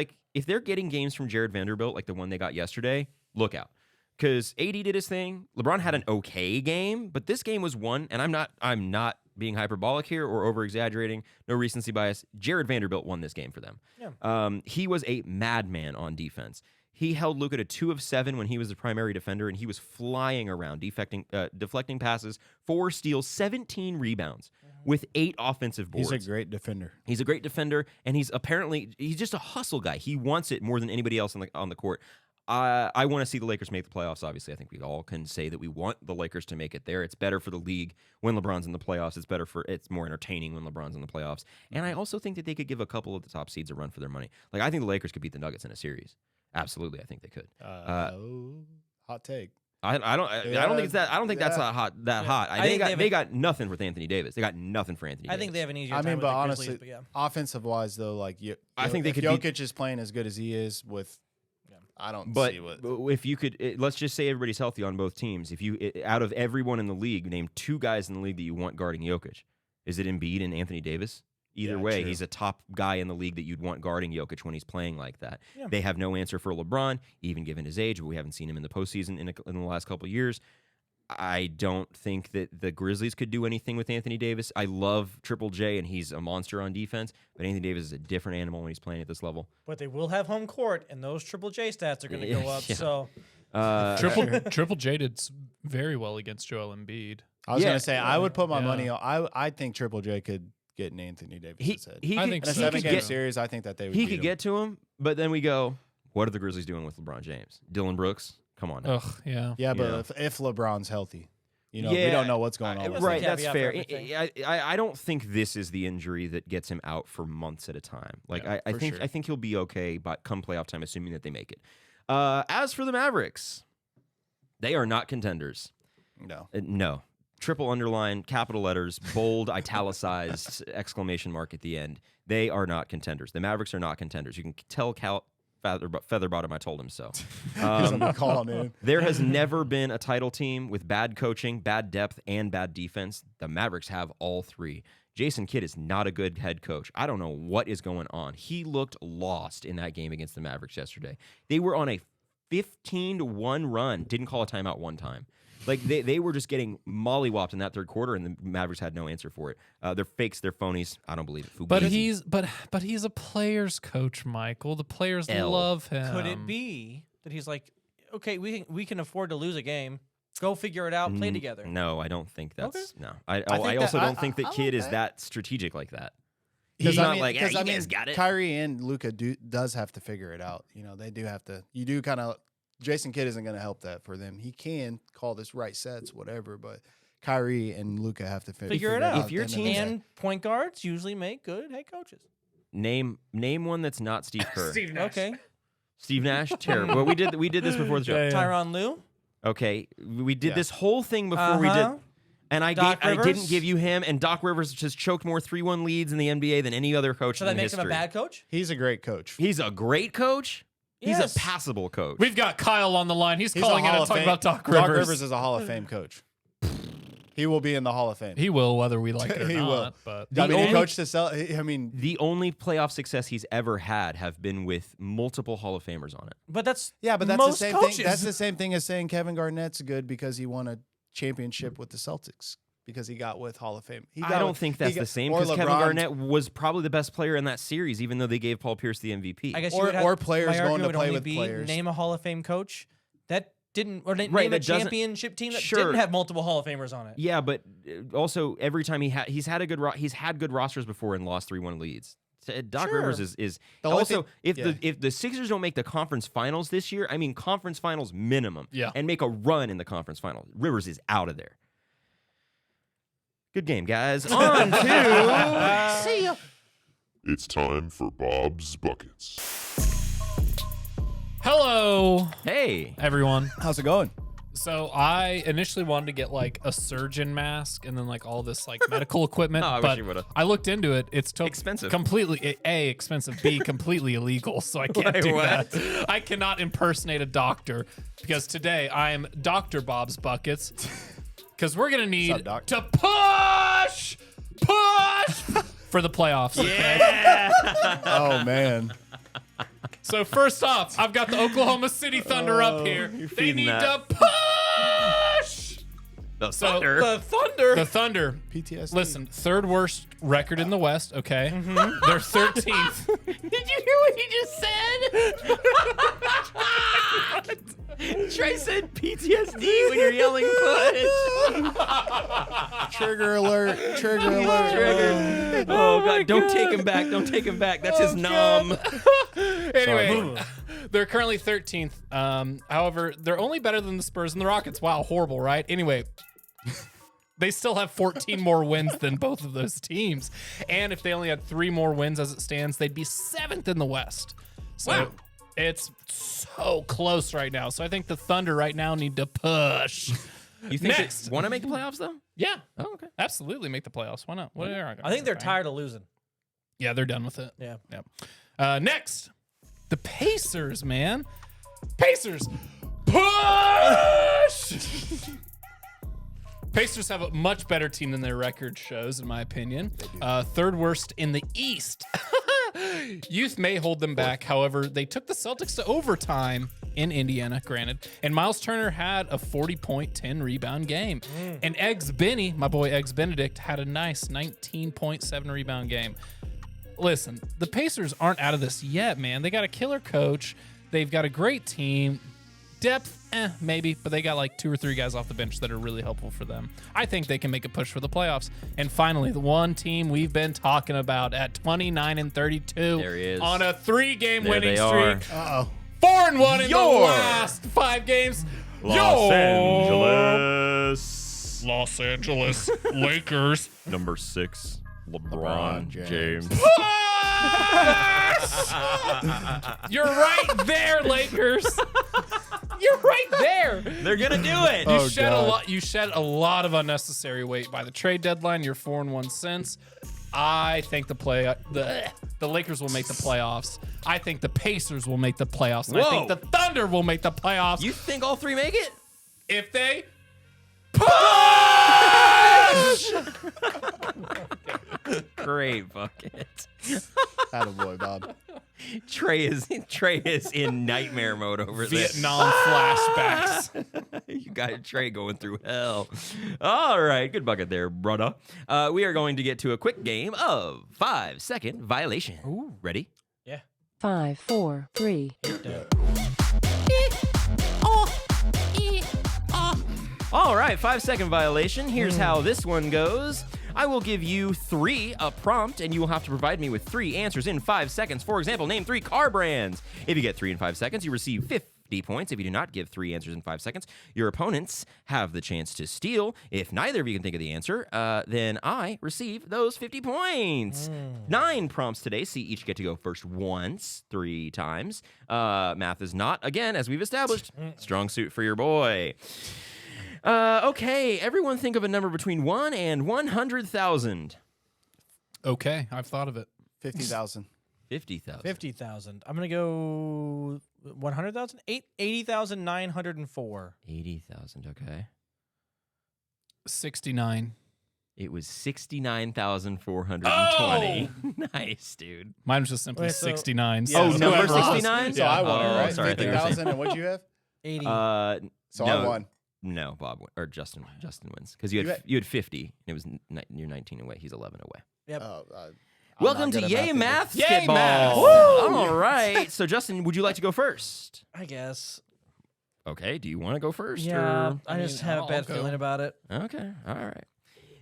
from Jared Vanderbilt like the one they got yesterday, look out. Because AD did his thing. LeBron had an okay game, but this game was won, and I'm not being hyperbolic here or over exaggerating. No recency bias. Jared Vanderbilt won this game for them. Yeah. He was a madman on defense. He held Luka to 2 of 7 when he was the primary defender, and he was flying around, deflecting passes, 4 steals, 17 rebounds with 8 offensive boards. He's a great defender. And he's just a hustle guy. He wants it more than anybody else on the court. I want to see the Lakers make the playoffs, obviously. I think we all can say that we want the Lakers to make it there. It's better for the league when LeBron's in the playoffs. It's more entertaining when LeBron's in the playoffs. And I also think that they could give a couple of the top seeds a run for their money. Like, I think the Lakers could beat the Nuggets in a series. Absolutely, I think they could. Hot take. I don't think it's that. I don't think that's hot. They got nothing with Anthony Davis. They got nothing for Anthony Davis. I think they have an easier I time mean, with but the honestly, Grizzlies, but yeah. offensive wise though, like I think they if could Jokic is playing as good as he is with. I don't see what. If you could, let's just say everybody's healthy on both teams. If you, out of everyone in the league, name 2 guys in the league that you want guarding Jokic. Is it Embiid and Anthony Davis? Either Yeah, way, true. he's a top guy in the league that you'd want guarding Jokic when he's playing like that. Yeah. They have no answer for LeBron, even given his age. But we haven't seen him in the postseason in the last couple of years. I don't think that the Grizzlies could do anything with Anthony Davis. I love Triple J, and he's a monster on defense. But Anthony Davis is a different animal when he's playing at this level. But they will have home court, and those Triple J stats are going to go up. Yeah. So Triple J did very well against Joel Embiid. I was Yeah. gonna say I would put my Yeah. money on. I think Triple J could get in Anthony Davis's head. He I could, think In a so. he could 7-game get series, I think that they would. he beat could him. get to him, but then we go, what are the Grizzlies doing with LeBron James? Dylan Brooks? Come on now. Ugh, yeah. Yeah, but Yeah. if LeBron's healthy, we Yeah, don't know what's going on. with Right, the him. that's caveat fair. for everything. I don't think this is the injury that gets him out for months at a time. Like Yeah, I for think sure. I think he'll be okay, but come playoff time, assuming that they make it. As for the Mavericks, they are not contenders. No. No. Triple underline, capital letters, bold, italicized, exclamation mark at the end. They are not contenders. The Mavericks are not contenders. You can tell Featherbottom I told him so. Somebody call him in. There has never been a title team with bad coaching, bad depth, and bad defense. The Mavericks have all three. Jason Kidd is not a good head coach. I don't know what is going on. He looked lost in that game against the Mavericks yesterday. They were on a 15-1 run. Didn't call a timeout one time. Like they were just getting mollywopped in that third quarter, and the Mavericks had no answer for it. They're fakes, they're phonies. I don't believe it. But Fugazi. he's a player's coach, Michael. The players L. love him. could it be that he's like, okay, we can afford to lose a game. Go figure it out. Play together. No, I don't think that's Okay. no. I think also that- don't think that I Kidd like is that strategic like that. Because He's not like, yeah, because you guys got it. Kyrie and Luka does have to figure it out. They do have to. You do kind of. Jason Kidd isn't going to help that for them. He can call this right sets, whatever, but Kyrie and Luka have to Figure it out. If your at the end of the team's- day. And point guards usually make good head coaches. Name one that's not Steve Kerr. Okay. Steve Nash, terrible. Well, we did this before the show. Yeah, yeah. Tyronn Lue. Okay, we did Yeah. this whole thing before we did, Uh-huh. and I Doc didn't Rivers? give you him. And Doc Rivers just choked more 3-1 leads in the NBA than any other coach So in that makes history. him a bad coach? He's a great coach. He's a great coach. He's Yes. a passable coach. We've got Kyle on the line. He's He's calling a in Hall and of talking Fame. about Doc Doc Rivers. Rivers is a Hall of Fame coach. He will be in the Hall of Fame. He will, whether we like it or He not. will. But The I mean, only- he coached to sell. I mean, the only playoff success he's ever had have been with multiple Hall of Famers on it. But that's yeah, but that's most the same coaches. thing. That's the same thing as saying Kevin Garnett's good because he won a championship with the Celtics because he got with Hall of Fame. He I got don't with- think he that's got- the same or because Kevin LeBron- Garnett was probably the best player in that series, even though they gave Paul Pierce the MVP. I guess Or- you would have, or players my going argument to would play only with be players. Name a Hall of Fame coach that didn't, or name Right, a that doesn't- championship team that Sure. didn't have multiple Hall of Famers on it. Yeah, but also every time he's had good rosters before and lost 3-1 leads. Doc Sure. Rivers is The only also thing- if the Sixers don't make the conference finals this year, I mean conference finals minimum, Yeah. and make a run in the conference finals, Rivers is out of there. Good game, guys. On to See ya. It's time for Bob's Buckets. hello, hey. everyone. How's it going? So I initially wanted to get like a surgeon mask and then like all this like medical equipment. Oh, I wish but you would've. I looked into it. It's Expensive. completely A, expensive, B, completely illegal. So I can't Wait, do what? that. I cannot impersonate a doctor because today I am Dr. Bob's Buckets because we're gonna need up, Doc? to push for the playoffs. Okay? Oh man, So first off, I've got the Oklahoma City Thunder up here. They feeding need that. to push. The So Thunder. The Thunder. the Thunder. PTSD. Listen, third worst record in the West. Okay, they're 13th. Did you hear what he just said? Trey said PTSD when you're yelling push. Trigger alert! Trigger alert! Trigger. Oh, God. Don't take him back. Don't take him back. That's his nom. Anyway, they're currently 13th. However, they're only better than the Spurs and the Rockets. Wow, horrible, right? Anyway. They still have 14 more wins than both of those teams. And if they only had 3 more wins as it stands, they'd be 7th in the West. So Wow. it's so close right now. So I think the Thunder right now need to push. You think Next. they want to make the playoffs, though? Yeah, Oh, okay. absolutely make the playoffs. Why not? What are I think they're tired of losing. Yeah, they're done with it. Yeah. Next, the Pacers, man. Pacers, push! Pacers have a much better team than their record shows, in my opinion. Third worst in the East. Youth may hold them back. However, they took the Celtics to overtime in Indiana, granted. And Miles Turner had a 40-point, 10-rebound game. And Eggs Benny, my boy Eggs Benedict, had a nice 19.7 rebound game. Listen, the Pacers aren't out of this yet, man. They got a killer coach. They've got a great team. Depth, maybe, but they got like 2 or 3 guys off the bench that are really helpful for them. I think they can make a push for the playoffs. And finally, the one team we've been talking about at 29-32 There he is. on a 3-game There winning they are. streak. 4-1 in the last 5 games. Los Angeles Lakers. Number 6, LeBron James. You're right there, Lakers. You're right there. They're gonna do it. You shed a lot. You shed a lot of unnecessary weight by the trade deadline. You're 4-1 since. I think the Lakers will make the playoffs. I think the Pacers will make the playoffs, and I think the Thunder will make the playoffs. You think all 3 make it? If they Great bucket. Attaboy, Bob. Trey is in nightmare mode over there. Vietnam flashbacks. You got Trey going through hell. All right, good bucket there, brother. We are going to get to a quick game of 5-second violation. Ooh. Ready? Yeah. 5, 4, 3. All right, 5-second violation. Here's how this one goes. I will give you 3 a prompt, and you will have to provide me with 3 answers in 5 seconds. For example, name 3 car brands. If you get 3 in 5 seconds, you receive 50 points. If you do not give 3 answers in 5 seconds, your opponents have the chance to steal. If neither of you can think of the answer, then I receive those 50 points. 9 prompts today, so you each get to go first once, 3 times. Math is not, again, as we've established, strong suit for your boy. Okay, everyone think of a number between 1 and 100,000. Okay, I've thought of it. 50,000. 50,000. 50,000. I'm going to go 100,000? 80,904. 80,000, okay. 69. It was 69,420. Oh! Nice, dude. Mine was just simply Wait, so- 69. Yeah, Oh, so number whoever lost. 69? So I won it, Oh, right? sorry, I thought you were saying- 50,000, and what'd you have? 80. So no, I won. No, Bob or Justin wins because you had 50. And it was you're 19 away. He's 11 away. Yep. Welcome not to good Yay at Math Yay Skitball. Math. Woo! All right. So Justin, would you like to go first? I guess. Okay. Do you want to go first? Yeah, Or? I just mean, have a I'll bad go. feeling about it. Okay. All right.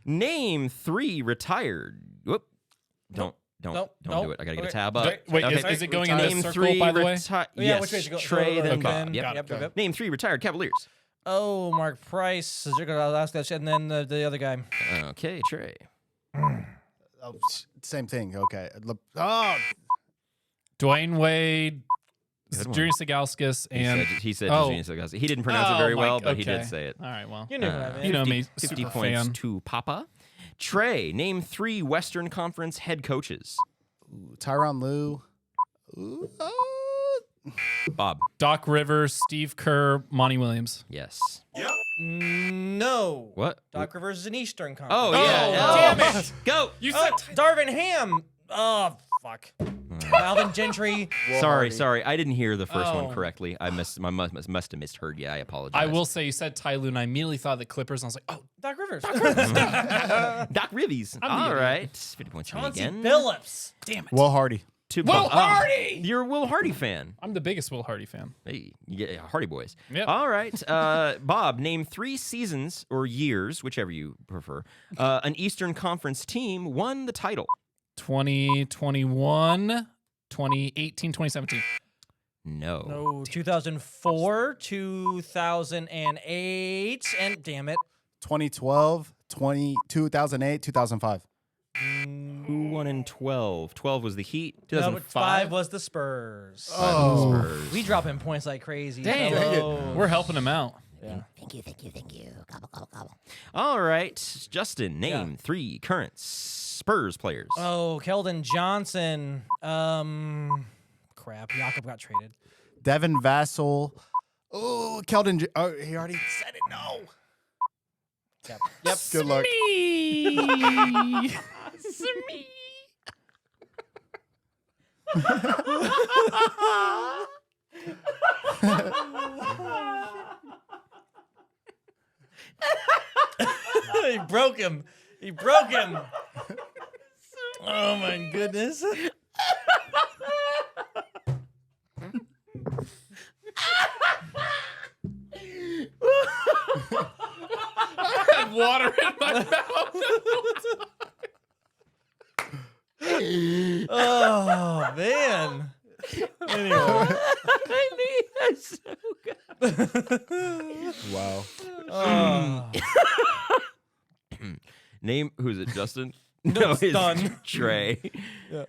Name 3 retired. Whoop. Don't Nope. do it. I gotta get a Okay. tab up. Wait, Okay. is it going in Name this circle, 3 by the way? Yeah, yes. which way should it go? Trey, Go, then go, Bob. go. Yep. Yep. Name 3 retired Cavaliers. Oh, Mark Price, and then the other guy. Okay, Trey. Oh, same thing. Okay. Dwayne Wade, Good one. Junior Sigauskas, and He said Oh. Genius Augustus. He didn't pronounce it very my- well, but he did okay. say it. All right, well, You knew what I meant. you know me, 50 super points fan. to Papa. Trey, name 3 Western Conference head coaches. Tyronn Lue. Bob. Doc Rivers, Steve Kerr, Monty Williams. Yes. No. What? Doc Rivers is an Eastern Conference. Oh, Oh, yeah. damn it. Go. You Oh, Darvin Ham. Oh, fuck. Alvin Gentry. Sorry. I didn't hear the first one Oh. correctly. I must have misheard you. I apologize. I will say you said Ty Lue, and I immediately thought the Clippers, and I was like, oh, Doc Rivers. Doc Rivers. I'm the All idiot. right. 50 points for me Chauncey again. Billups. damn it. Will Hardy. To Will Bob. Hardy! You're a Will Hardy fan. I'm the biggest Will Hardy fan. Hey, you get Hardy Boys. Yep. All right. Bob, name 3 seasons or years, whichever you prefer, an Eastern Conference team won the title. 2021, 2018, 2017. No. No, 2004, 2008, and damn it. 2012, 2008, 2005. Who won in 12? 12 was the Heat. No, but 2005 5 was the Spurs. Oh. Spurs. We dropping points like crazy. Dang. Hello. We're helping him out. Yeah. Thank you. Gobble, gobble, gobble. All right. Justin, name 3 current Spurs players. Oh, Keldon Johnson. Crap. Jakob got traded. Devin Vassell. Oh, Keldon. Oh, he already said it. No. Yep. Good luck. Me. He broke him. He broke him. Oh my goodness. I had water in my mouth. Oh man. Anyway. Wow. Oh. Name, who's it, Justin? No, it's done. Trey.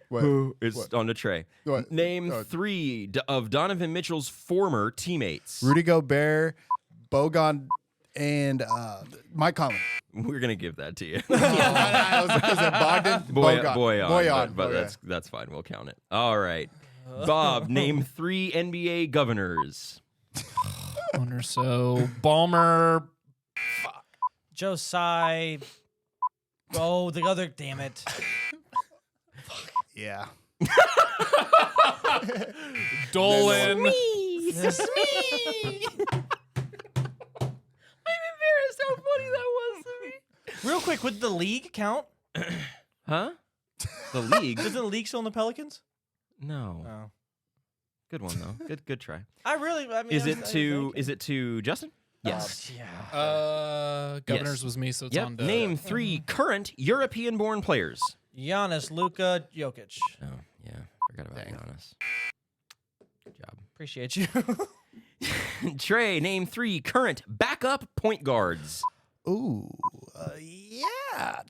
What? Who is What? on to Trey. What? Name Oh. 3 of Donovan Mitchell's former teammates. Rudy Gobert, Bogan, and Mike Conley. We're going to give that to you. Was it Bogdan? Boyan, Boyan. but Okay. that's fine. We'll count it. All right. Bob, name 3 NBA governors. Owner, so Ballmer. Josiah. Oh, the other. Damn it. Yeah. Dolan. This- How funny that was to me. Real quick, would the league count? Huh? The league? Isn't the league still in the Pelicans? No. Oh. Good one though. Good try. I mean, Is it to Justin? Yes. Yeah. Governors Yes. was me, so it's Yep. on to Name 3 current European-born players. Giannis, Luka, Jokic. Oh, yeah. Forgot about Giannis. Good job. Appreciate you. Trey, name 3 current backup point guards. Ooh. Yeah.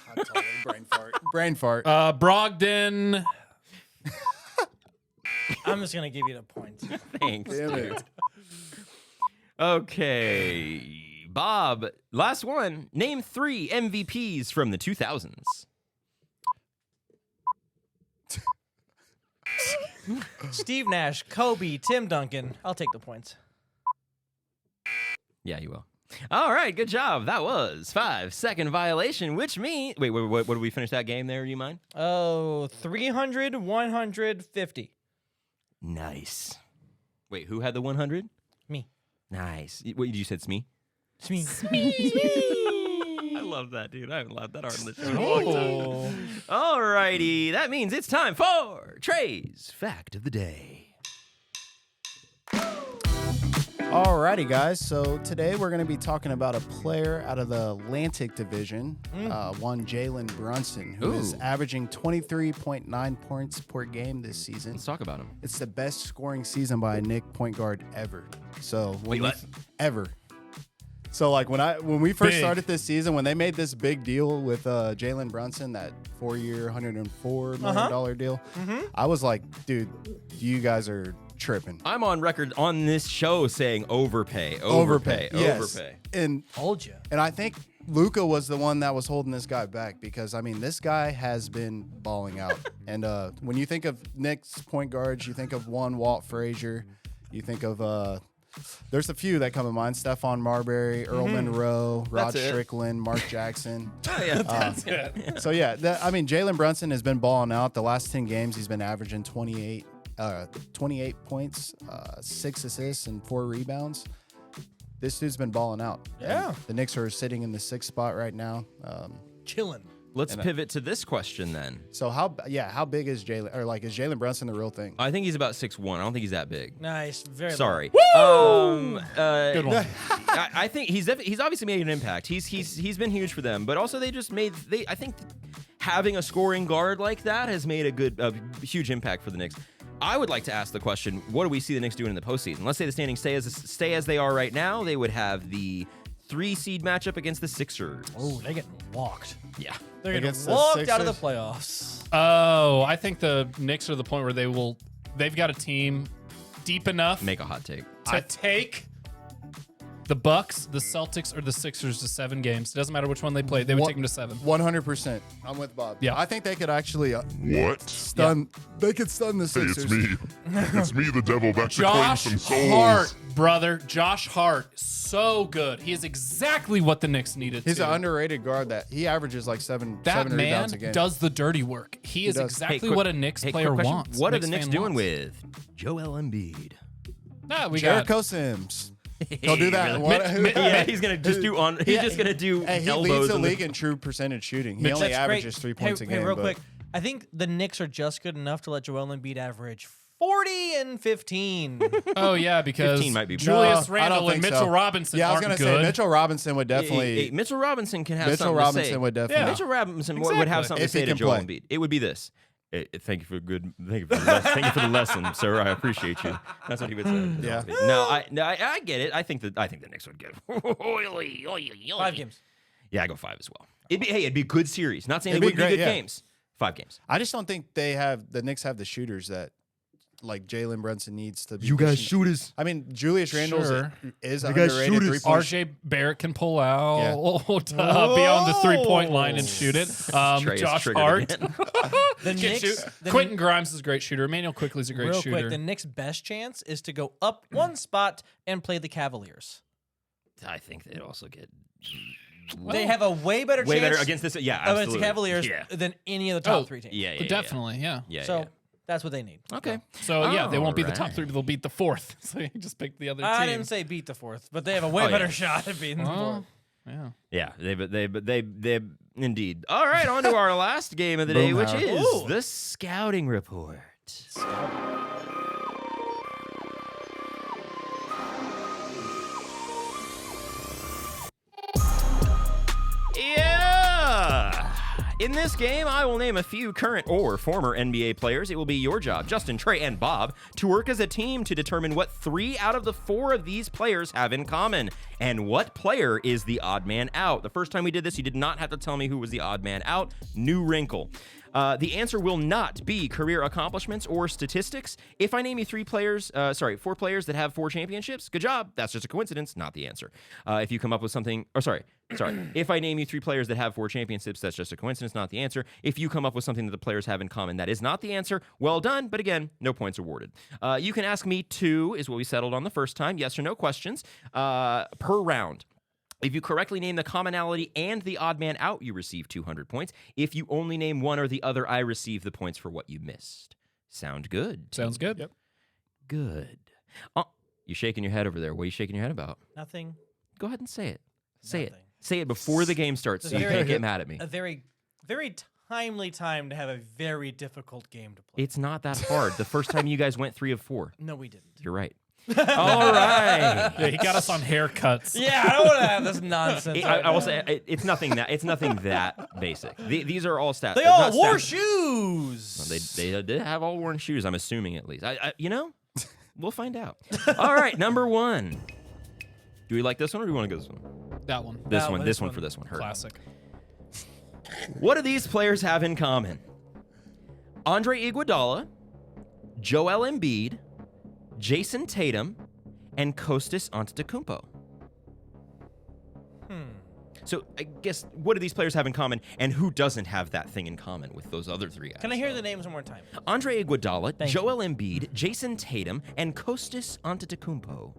I'm totally brain fart. Brain fart. Brogdon. I'm just gonna give you the points. Thanks, Damn dude. it. Okay. Bob, last one. Name 3 MVPs from the 2000s. Steve Nash, Kobe, Tim Duncan. I'll take the points. Yeah, you will. All right, good job. That was 5-second violation, which means... Wait, what did we finish that game there? Do you mind? Oh, 300, 150. Nice. Wait, who had the 100? Me. Nice. What, you said Smee? It's me. I love that, dude. I haven't laughed that hard in the show in a long time. All righty. That means it's time for Trey's Fact of the Day. Alrighty, guys. So today we're going to be talking about a player out of the Atlantic Division, one Jalen Brunson, who is Ooh. averaging 23.9 points per game this season. Let's talk about him. It's the best scoring season by a Nick point guard ever. So Wait, what? Ever. So like when we first Big. started this season, when they made this big deal with Jalen Brunson, that 4-year, $104 million deal, I was like, dude, you guys are tripping. I'm on record on this show saying overpay. Yes. And Told you. I think Luka was the one that was holding this guy back because, I mean, this guy has been balling out. And when you think of Knicks point guards, you think of one Walt Frazier. You think of, there's a few that come to mind. Stephon Marbury, Earl Monroe, Rod That's it. Strickland, Mark Jackson. Oh, yeah, that's it. So, yeah, I mean, Jalen Brunson has been balling out. The last 10 games, he's been averaging 28 points, 6 assists, and 4 rebounds. This dude's been balling out. Yeah. And the Knicks are sitting in the 6th spot right now. Chilling. Let's pivot to this question then. So how big is Jalen? Or like, is Jalen Brunson the real thing? I think he's about 6'1". I don't think he's that big. Nice. Very Sorry. Good one. I think he's obviously made an impact. He's been huge for them, but also I think having a scoring guard like that has made a huge impact for the Knicks. I would like to ask the question: what do we see the Knicks doing in the postseason? Let's say the standings stay as they are right now. They would have the 3 seed matchup against the Sixers. Oh, they're getting walked. Yeah. They're getting Against the walked out of the Sixers? playoffs. Oh, I think the Knicks are the point where they've got a team deep enough Make a hot take. to take the Bucks, the Celtics, or the Sixers to 7 games. It doesn't matter which one they play. They would take them to 7. 100%. I'm with Bob. Yeah. I think they could actually What? stun. They could stun the Hey, Sixers. it's me. It's me, the devil, back to claim Josh some souls. Hart, brother. Josh Hart. So good. He is exactly what the Knicks needed. He's to. an underrated guard that he averages like seven That man rebounds a game. does the dirty work. He is does. exactly quick- what a Knicks quick player question. wants. What are the Knicks fan doing wants. with Joel Embiid? Nah, we got Jericho Sims. He'll do that. Yeah, he's gonna just do on. He's just gonna do Hey, he elbows. leads the in league in true percentage shooting. He Mitch, only that's averages great. 3 points a game. Hey, real but quick. I think the Knicks are just good enough to let Joel Embiid average 40 and 15. Oh yeah, because 15 might be- Julius No, I don't Randle and think Mitchell so. Robinson Yeah, I was aren't gonna good. say Mitchell Robinson would definitely. Mitchell Robinson can have Mitchell something Robinson to say. would definitely. Mitchell Robinson would Exactly. have something If to he say to can Joel play. Embiid. It would be this. Thank you for the lesson, sir. I appreciate you. That's what he would say. to Yeah. Joel Embiid. No, I get it. I think the Knicks would get 5 games. Yeah, I go 5 as well. It'd be a good series. Not saying It'd they be wouldn't be great, good yeah. games. 5 games. I just don't think the Knicks have the shooters that like Jalen Brunson needs to be. You guys pushing- shooters. I mean, Julius Randle Sure. is You guys underrated shooters. 3-point. RJ Barrett can pull out Yeah. beyond the 3-point line and shoot it. Trey is Josh triggered Hart. again. The Can Knicks, shoot. the Quentin Grimes is a great shooter. Emmanuel Quickly's a great real shooter. quick, the Knicks' best chance is to go up one spot and play the Cavaliers. I think they'd also get They have a way better way chance better against this. Yeah, against absolutely. the Cavaliers Yeah, than any of the top 3 teams. yeah, Definitely, yeah. Yeah. So that's what they need. Okay. So yeah, they won't beat the top Alright. 3, but they'll beat the 4th. So you just pick the other I team. didn't say beat the 4th, but they have a way Oh, better yeah. shot at beating the 4th. Yeah. Yeah, they indeed. All right, on to our last game of the day, Boom, which Howard. is Ooh. the scouting report. Yeah. In this game, I will name a few current or former NBA players. It will be your job, Justin, Trey, and Bob, to work as a team to determine what 3 out of the 4 of these players have in common and what player is the odd man out. The first time we did this, you did not have to tell me who was the odd man out. New wrinkle. The answer will not be career accomplishments or statistics. If I name you 4 players that have 4 championships, good job. That's just a coincidence, not the answer. If you come up with something, if I name you 3 players that have 4 championships, that's just a coincidence, not the answer. If you come up with something that the players have in common, that is not the answer. Well done, but again, no points awarded. You can ask me 2, is what we settled on the first time, yes or no questions, per round. If you correctly name the commonality and the odd man out, you receive 200 points. If you only name one or the other, I receive the points for what you missed. Sound good? Sounds good. Yep. Good. You shaking your head over there. What are you shaking your head about? Nothing. Go ahead and say it. Say it. Nothing. Say it before the game starts so you Very can't get good. mad at me. A very, very timely time to have a very difficult game to play. It's not that hard. The first time you guys went 3 of 4. No, we didn't. You're right. All right. Yeah, he got us on haircuts. Yeah, I don't want to have this nonsense. I will say it's nothing that basic. These are all stats. They all not wore stats. shoes. They did have all worn shoes. I'm assuming at least. We'll find out. All right, number 1. Do we like this one or do we want to go this one? That one. This That one. one, This this one one. for this one. Hurt. Classic. What do these players have in common? Andre Iguodala, Joel Embiid, Jason Tatum, and Kostas Antetokounmpo. So I guess what do these players have in common, and who doesn't have that thing in common with those other 3 guys? Can I hear the names one more time? Andre Iguodala, Thank Joel Embiid, Jason Tatum, and Kostas Antetokounmpo.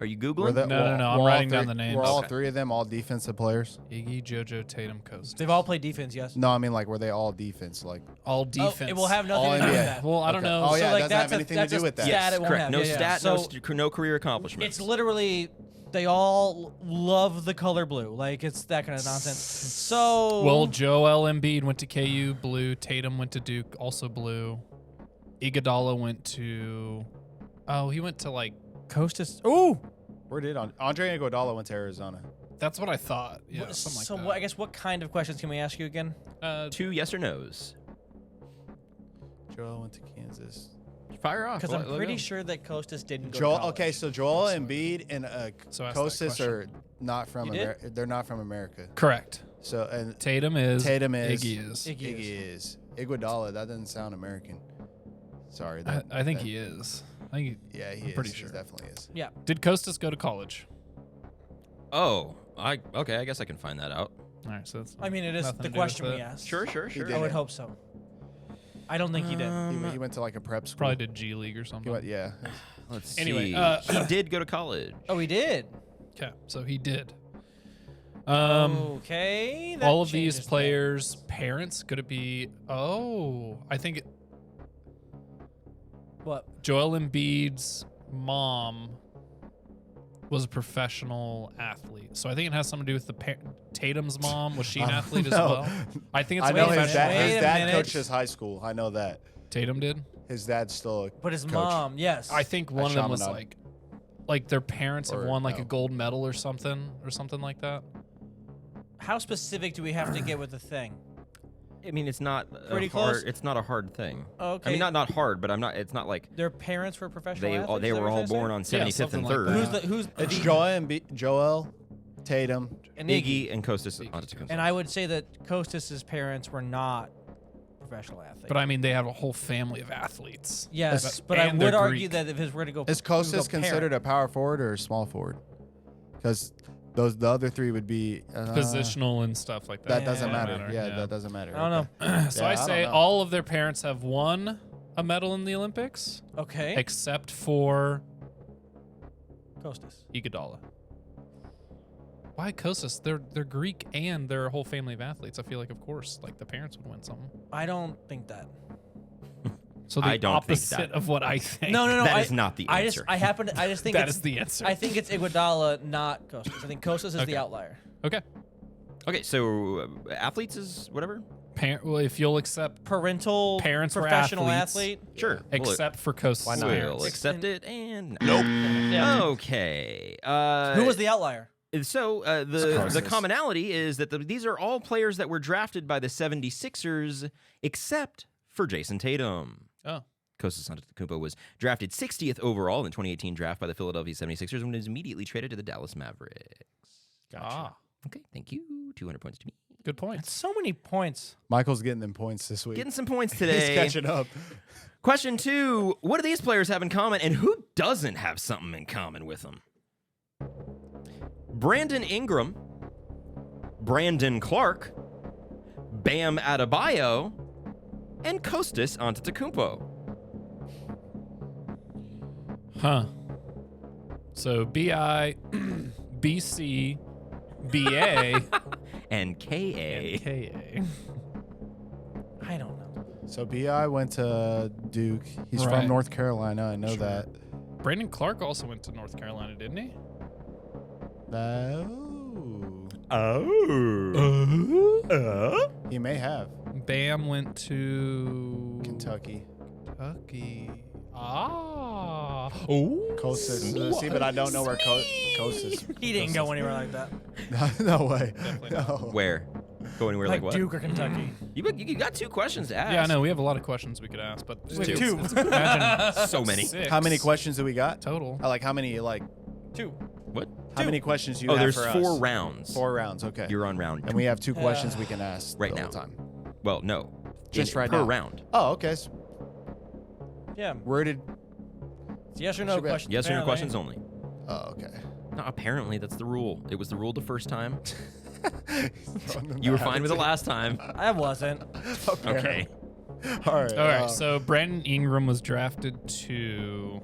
Are you Googling? No, I'm writing down the names. Were all Okay. 3 of them all defensive players? Iggy, JoJo, Tatum, Coast. They've all played defense, yes. No, I mean like were they all defense? Like All defense. Oh, it will have nothing All to do with NBA. that. Well, I don't Okay. know. Oh, yeah, it doesn't that's have anything to that's do a with that. stat Yes, it won't correct. have. No Yeah, yeah. stat, So no career accomplishments. it's literally they all love the color blue. Like it's that kind of nonsense. So Well, Joel Embiid went to KU, blue. Tatum went to Duke, also blue. Iguodala went to. Oh, he went to like. Kostas. Ooh. where did Andre Iguodala went to Arizona? That's what I thought. Yeah, something like So that. I guess what kind of questions can we ask you again? 2 yes or no's. Joel went to Kansas. Fire off. Because I'm pretty sure that Kostas didn't go Joel. to college. Okay, so Joel Embiid and So ask that Kostas question. are not from You did? America. They're not from America. Correct. So and Tatum is. Tatum is. Iggy is. Iggy Iggy is. Iguodala. That doesn't sound American. Sorry. That, I think that- he is. I think Yeah, he I'm is. pretty He sure. definitely is. Did Costas go to college? Oh, I guess I can find that out. All right, so that's I mean, it is nothing the to do question with we it. asked. Sure. did. I would hope so. I don't think he did. He went to like a prep school. Probably did G League or He something. went, yeah. Let's Anyway, see. He did go to college. Oh, he did. Okay, so he did. Okay. that All of these changes players' parents could it be? Oh, I think things. What? Joel Embiid's mom was a professional athlete, so I think it has something to do with Tatum's mom. Was she an athlete as No. well? I think it's I a know his professional. Wait dad. a His dad minute. coaches high school. I know that. Tatum did. His dad's still a But his coach. mom, yes. I think one of them was Chaminade. like their parents have Or won like a no. gold medal or something like that. How specific do we have to get with the thing? I mean, it's not Pretty a close? hard. It's not a hard thing. Okay. I mean, not hard, but I'm not. It's not like Their parents were professional they athletes? they is that were what all you're born saying? on 75th something and like 3rd. that. Who's It's Joel, Tatum. and Iggy. Iggy and Kostas Antetokounmpo. And I would say that Kostas' parents were not professional athletes. But I mean, they have a whole family of athletes. yes, but I and they're would argue Greek. that if it were to go, Is Kostas considered a power forward or a small forward? Because the other three would be Positional and stuff like that. That doesn't Yeah. matter. Yeah, that doesn't matter. I don't know. So Yeah, I I don't say know. all of their parents have won a medal in the Olympics, Okay, except for Kostas. Iguodala. Why Kostas? They're Greek and they're a whole family of athletes. I feel like, of course, like the parents would win something. I don't think that. So the I don't think opposite that. of what I think. No. That I, is not the I answer. just think That it's, is the answer. I think it's Iguodala, not Kostas. I think Kostas is Okay. the outlier. Okay. Okay, so athletes is whatever. Well, if you'll accept, Parental, Parents were professional athletes. athlete. Sure. except for Kostas' Why not? We'll parents. accept it and Nope. Yeah. okay. Who was the outlier? So the Scorching. commonality is that these are all players that were drafted by the 76ers, except for Jason Tatum. Oh. Kostas Antetokounmpo was drafted 60th overall in the 2018 draft by the Philadelphia 76ers and was immediately traded to the Dallas Mavericks. Ah, Okay, thank you. 200 points to me. good point. So many points. Michael's getting them points this week. Getting some points He's today. catching up. Question 2. What do these players have in common, and who doesn't have something in common with them? Brandon Ingram, Brandon Clark, Bam Adebayo, and Kostas Antetokounmpo. Huh. So BI, BC, BA, And KA. KA. I don't know. So Bi went to Duke. He's Right. from North Carolina. I know Sure. that. Brandon Clark also went to North Carolina, didn't he? No. Oh. He may have. Bam went to Kentucky. Kentucky. Ah. Oh. Kostas. See, but I don't know where Kostas. He didn't go anywhere like that. No way. Definitely No. Where? Go anywhere like, Like what? Duke or Kentucky. You got 2 questions to ask. Yeah, I know. We have a lot of questions we could ask, but We have two. Imagine So many. 6 How many questions do we got? total? Like how many? Like Two. What? how many questions do you Oh, have there's for 4 us? rounds. 4 rounds. Okay. You're on round. And we have 2 questions we can ask Right the now. whole time. Well, no. Just right per now. round. Oh, okay. So Yeah. where did? It's yes or no Should we- question. Yes or no apparently. questions only. Oh, okay. No, apparently that's the rule. It was the rule the first time. Throwing them You were out. fine with it last time. I wasn't. Okay. All right. All right. So Brandon Ingram was drafted to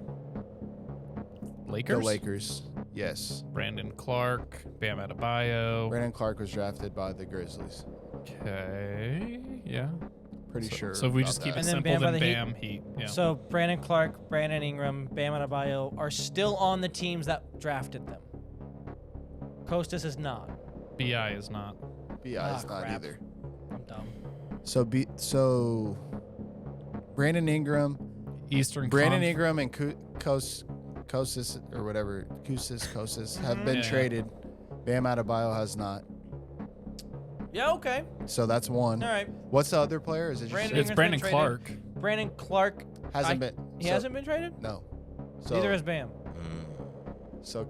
Lakers. the Lakers. Yes. Brandon Clark, Bam Adebayo. Brandon Clark was drafted by the Grizzlies. Okay. Yeah. Pretty sure. So if we about just keep that. it And then simple, Bam then by the Heat. Bam Heat. Yeah. So Brandon Clark, Brandon Ingram, Bam Adebayo are still on the teams that drafted them. Kostas is not. Bi is not. Bi Ah, is not crap. either. I'm dumb. So Brandon Ingram, Eastern. Brandon Conf- Ingram, and Kostas or whatever Kostas have been Yeah. traded. Bam Adebayo has not. Yeah, okay. So that's one. All right. What's the other player? Is it just Brandon It's Ingram's Brandon been Clark. traded. Brandon Clark hasn't been? He so- hasn't been traded? No. So Neither has Bam. So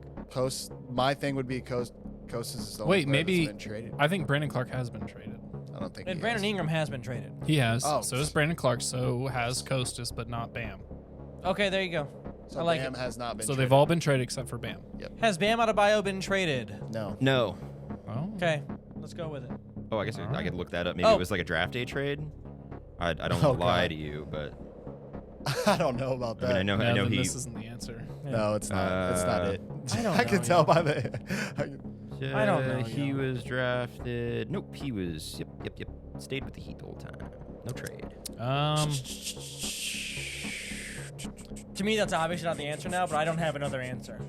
my thing would be Kostas is the only Wait, player maybe- that's been traded. I think Brandon Clark has been traded. I don't think. And he Brandon has. Ingram has been traded. He has. Oh. So is Brandon Clark. So has Kostas, but not Bam. Okay, there you go. So I like Bam it. has not been. So traded. they've all been traded except for Bam. Has Bam Adebayo been traded? No. No. Oh. Okay, let's go with it. Oh, I guess I could look that up. Maybe Oh. it was like a draft day trade. I don't Oh, want to lie God. to you, but I don't know about I that. mean, I No, know then he. this isn't the answer. No, it's not. It's not it. I don't I can know, tell yeah. by the. I don't know, He yo. was drafted. Nope, he was. Yep. Stayed with the Heat the whole time. No trade. To me, that's obviously not the answer now, but I don't have another answer.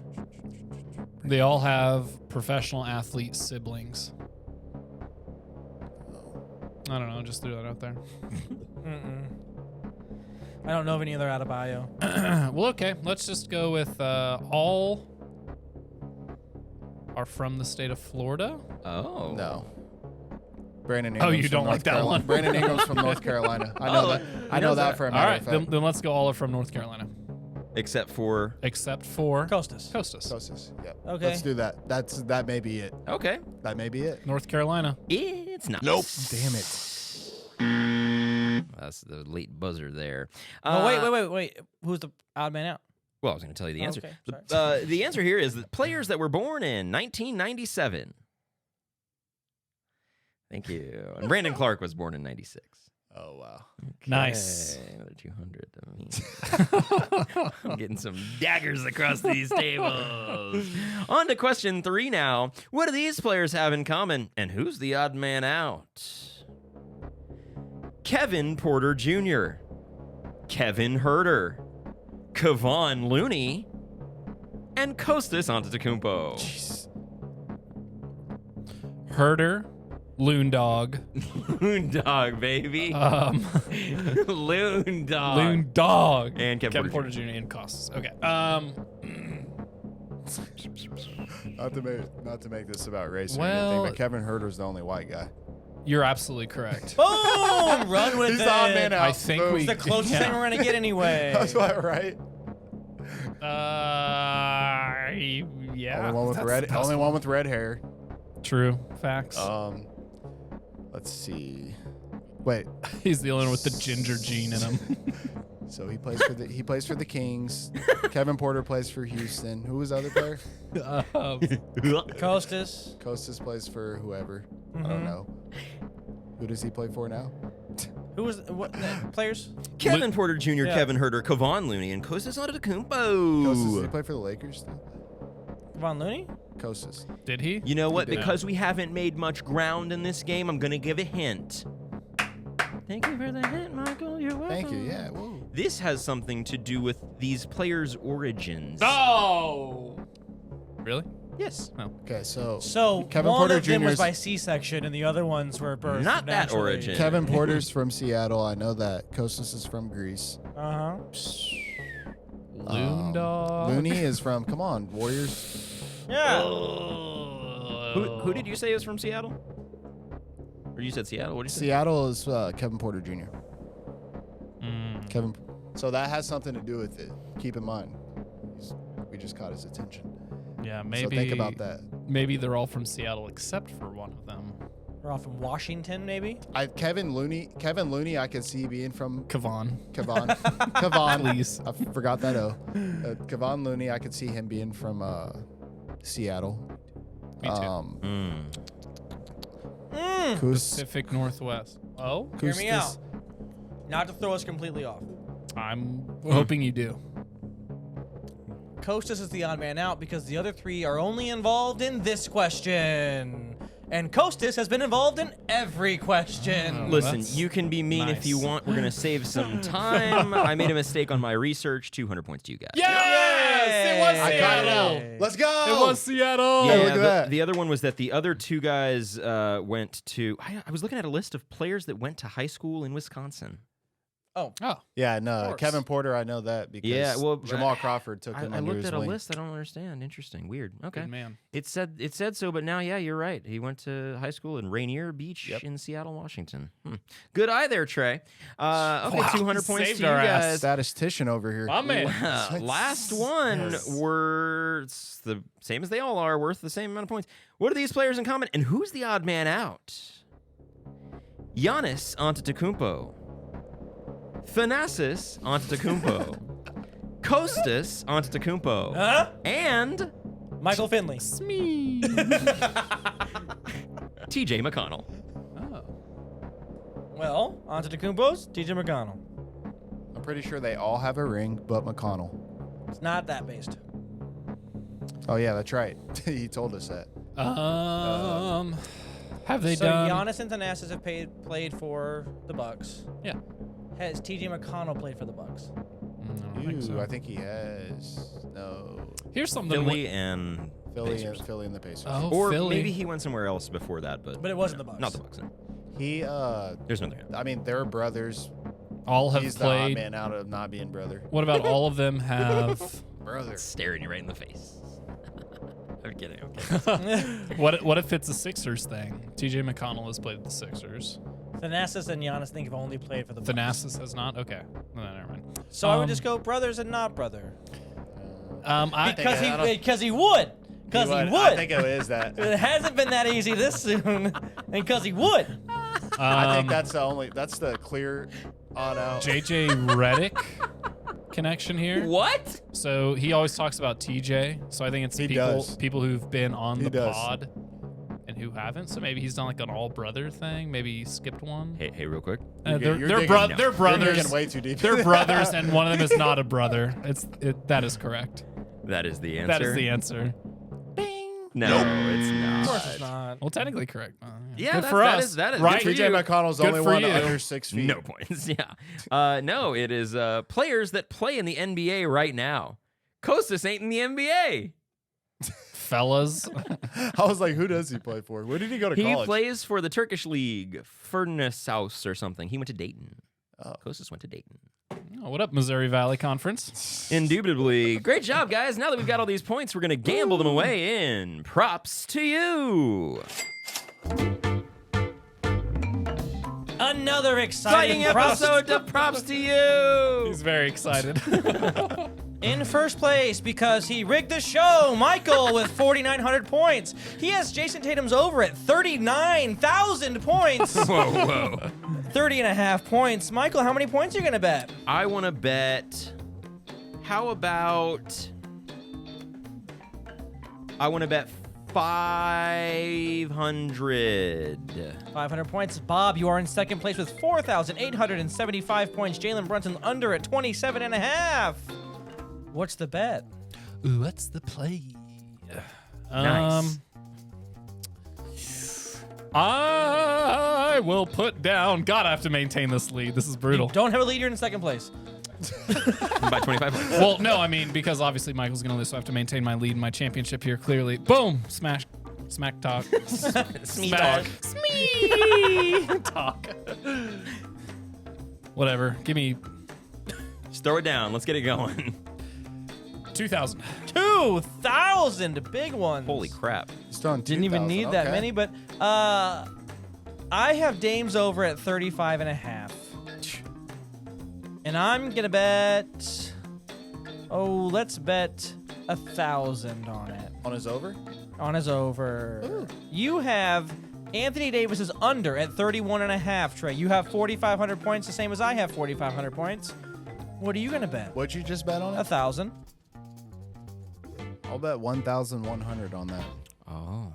They all have professional athlete siblings. I don't know. Just threw that out there. I don't know of any other Adebayo. Well, okay. Let's just go with all are from the state of Florida. Oh. No. Brandon Oh, Ingram's you from don't North like that Carolina. one. Brandon Ingram's from North Carolina. I know that. I know that for a All matter right, of fact. then let's go. All are from North Carolina, Except for. except for Costas. Costas. Closest. Yep. Okay. Let's do that. That may be it. Okay. That may be it. North Carolina. It's not. Nope. Damn it. That's the late buzzer there. Oh, wait. Who's the odd man out? Well, I was going to tell you the answer. Okay, The answer here is that players that were born in 1997. Thank you. And Brandon Clark was born in 96. Oh wow. Nice. Okay, another 200 to me. I'm getting some daggers across these tables. On to question 3 now. What do these players have in common, and who's the odd man out? Kevin Porter Jr., Kevin Herter, Kevon Looney, and Kostas Antetokounmpo. Jeez. Herder, Loon Dog, Loon Dog, baby. Loon Dog. Loon Dog, And Kevin Porter Jr. and Costas. Okay. Not to make this about race or Well- anything, but Kevin Herter's the only white guy. You're absolutely correct. Boom! Run with He's it. the odd man out. I think Boom. we- It's the closest Yeah. thing we're gonna get anyway. That's what, right? Yeah. Only one with that's- red. that's Only one with red hair. True. Facts. Let's see. Wait. He's the only one with the ginger gene in him. So he plays for the Kings. Kevin Porter plays for Houston. Who was the other player? Costas. Costas plays for whoever. I don't know. Who does he play for now? Who was what players? Kevin Porter Jr., Yeah. Kevin Herter, Kevon Looney, and Kostas Antetokounmpo. Costas. Did he play for the Lakers still? Von Looney? Costas. Did he? You know what? He did. Because we haven't made much ground in this game, I'm going to give a hint. Thank you for the hint, Michael. You're welcome. Thank you. Yeah. Whoa. This has something to do with these players' origins. Oh. Really? Yes. Okay. So Kevin Kevin one Porter of them was Jr.'s by C-section, and the other ones were birthed Not that naturally. origin. Kevin Porter's from Seattle. I know that. Costas is from Greece. Uh-huh. Loon Dog. Looney is from. Come on, Warriors. Yeah. Who did you say is from Seattle? Or you said Seattle? What did you say? Seattle is Kevin Porter Jr. Mm. Kevin. So that has something to do with it. Keep in mind, we just caught his attention. Yeah, maybe. So think about that. Maybe they're all from Seattle except for one of them. We're off from Washington, maybe? Kevin Looney, I could see being from Kevon. Kevon. Please. I forgot that O. Kevon Looney, I could see him being from Seattle. Me too. Pacific Northwest. Oh? Hear me out. Not to throw us completely off. I'm hoping you do. Costas is the odd man out because the other three are only involved in this question. And Costas has been involved in every question. Listen, That's you can be mean if you nice. want. We're going to save some time. I made a mistake on my research. 200 points to you guys. Yes! It was I got it Seattle. out. Let's go. It was Seattle. Yeah, look at that. The other one was that the other two guys went to. I was looking at a list of players that went to high school in Wisconsin. Oh. Yeah, Of no, course. Kevin Porter, I know that because Yeah, well, Jamal Crawford took I him under looked his at a wing. list. I don't understand. Interesting. Weird. Okay. Good man. It said so, but now, yeah, you're right. He went to high school in Rainier Beach Yep. in Seattle, Washington. Good eye there, Trey. Okay, Wow, 200 points saved to you our ass. guys. Statistician over here. My man. Last one were the same as they all are, worth the same amount of points. What are these players in common, and who's the odd man out? Giannis Antetokounmpo, Thanasis Antetokounmpo, Kostas Antetokounmpo, Huh? and Michael Finley. Me. TJ McConnell. Oh. Well, Antetokounmpo's TJ McConnell. I'm pretty sure they all have a ring, but McConnell. It's not that based. Oh yeah, that's right. He told us that. Have they so done? Giannis and Thanasis have played for the Bucks. Yeah. Has TJ McConnell played for the Bucks? I don't think so. I think he has. No. Here's something. Philly and Philly and the Pacers. Oh, or Philly. maybe he went somewhere else before that, but But it wasn't the Bucks. Not the Bucks. No. He There's nothing. I mean, they're brothers. all have He's the odd played. man out of not being brother. What about all of them have? Brother. Staring you right in the face. I'm kidding. Okay. What if it's a Sixers thing? TJ McConnell has played with the Sixers. Thanasis and Giannis think have only played for the Bucks. Thanasis has not. Okay, no, never mind. So I would just go brothers and not brother. I Because he would. Because he would. I think it is that. It hasn't been that easy this soon, and because he would. I think that's the clear odd out. JJ Redick connection here. What? So he always talks about TJ. So I think it's He does. people who've been on He the does. pod and who haven't. So maybe he's done like an all brother thing. Maybe he skipped one. Hey, real quick. They're digging- they're You're brothers. digging way too deep. They're brothers, and one of them is not a brother. That is correct. That is the answer. That is the answer. No, it's not. Of course it's not. Well, technically correct. Yeah, good that's- for that us. is- that is- right. good for TJ you. McConnell's the Good only for one you. under 6 feet. No points. Yeah. No, it is players that play in the NBA right now. Kostas ain't in the NBA. Fellas. I was like, who does he play for? Where did he go to He college? plays for the Turkish league, Furnashaus or something. He went to Dayton. Oh. Kostas went to Dayton. Oh, what up, Missouri Valley Conference? Indubitably. Great job, guys. Now that we've got all these points, we're going to gamble them away in Props to You. Another Exciting exciting props. episode of Props to You. He's very excited. In first place because he rigged the show, Michael with 4,900 points. He has Jason Tatum's over at 39,000 points. Whoa. 30 and a half points. Michael, how many points are you going to bet? I want to bet. How about. I want to bet 500. 500 points. Bob, you are in second place with 4,875 points. Jalen Brunson under at 27 and a half. What's the bet? Ooh, what's the play? Nice. I will put down. God, I have to maintain this lead. This is brutal. Don't have a leader in second place. By 25 points. Well, no, I mean, because obviously Michael's going to lose, so I have to maintain my lead in my championship here, clearly. Boom! Smack talk. Smee talk. Smee talk. Whatever. Give me Just throw it down. Let's get it going. 2,000. 2,000 big ones. Holy crap. He's done Didn't even 2,000. need that Okay. many, but I have Dame's over at 35 and a half. And I'm going to bet, let's bet 1,000 on it. On his over? On his over. Ooh. You have Anthony Davis's under at 31 and a half, Trey. You have 4,500 points, the same as I have 4,500 points. What are you going to bet? What'd you just bet on it? 1,000. I'll bet 1,100 on that. Oh.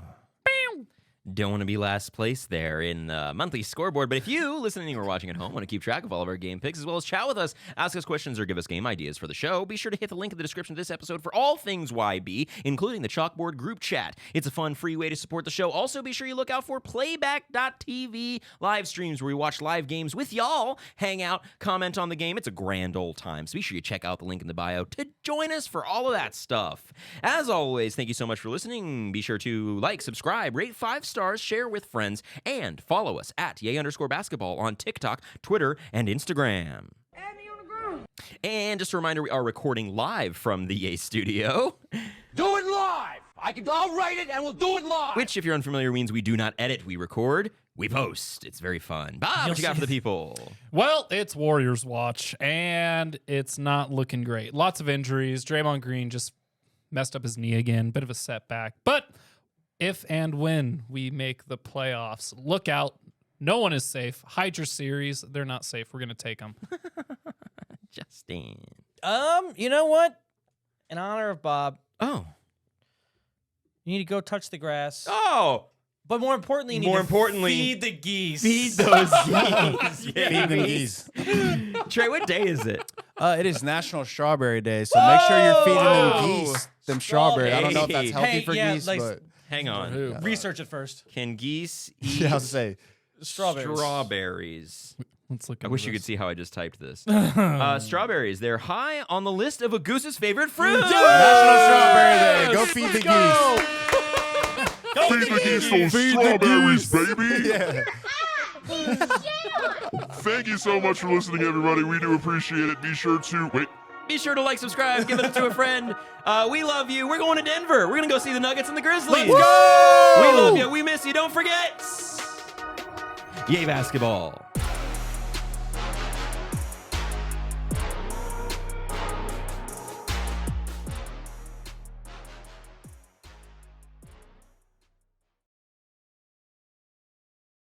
Don't want to be last place there in the monthly scoreboard, but if you, listening or watching at home, want to keep track of all of our game picks as well as chat with us, ask us questions, or give us game ideas for the show, be sure to hit the link in the description of this episode for all things YB, including the Chalkboard group chat. It's a fun, free way to support the show. Also, be sure you look out for Playback.tv live streams where we watch live games with y'all, hang out, comment on the game. It's a grand old time, so be sure you check out the link in the bio to join us for all of that stuff. As always, thank you so much for listening. Be sure to like, subscribe, rate 5 stars, share with friends, and follow us at @yay_basketball on TikTok, Twitter, and Instagram. And just a reminder, we are recording live from the Yay Studio, Do it live! I'll write it and we'll do it live! which, if you're unfamiliar, means we do not edit, we record, we post. It's very fun. Bob, what you got for the people? Well, it's Warriors watch, and it's not looking great. Lots of injuries. Draymond Green just messed up his knee again. Bit of a setback. But if and when we make the playoffs, look out. No one is safe. Hide your series. They're not safe. We're going to take them. Justin. You know what? In honor of Bob, Oh. you need to go touch the grass. Oh. But more importantly, you need More to importantly, feed the geese. Feed those geese. Feed them geese. Trey, what day is it? It is National Strawberry Day, so make sure you're feeding them Whoa! geese, them strawberry. I don't know if that's healthy Hey, for yeah, geese, like- but Hang on. Who? Research it first. Can geese eat yeah, I was say Strawberries. strawberries? Let's look. I into wish you this. could see how I just typed this. Strawberries. They're high on the list of a goose's favorite fruit. National Strawberry Day. Go feed the Feed the geese those strawberries, baby. geese. Yeah. Thank you so much for listening, everybody. We do appreciate it. Be sure to wait. Be sure to like, subscribe, give it to a friend. We love you. We're going to Denver. We're going to go see the Nuggets and the Grizzlies. Let's go! We love you. We miss you. Don't forget. Yay, basketball.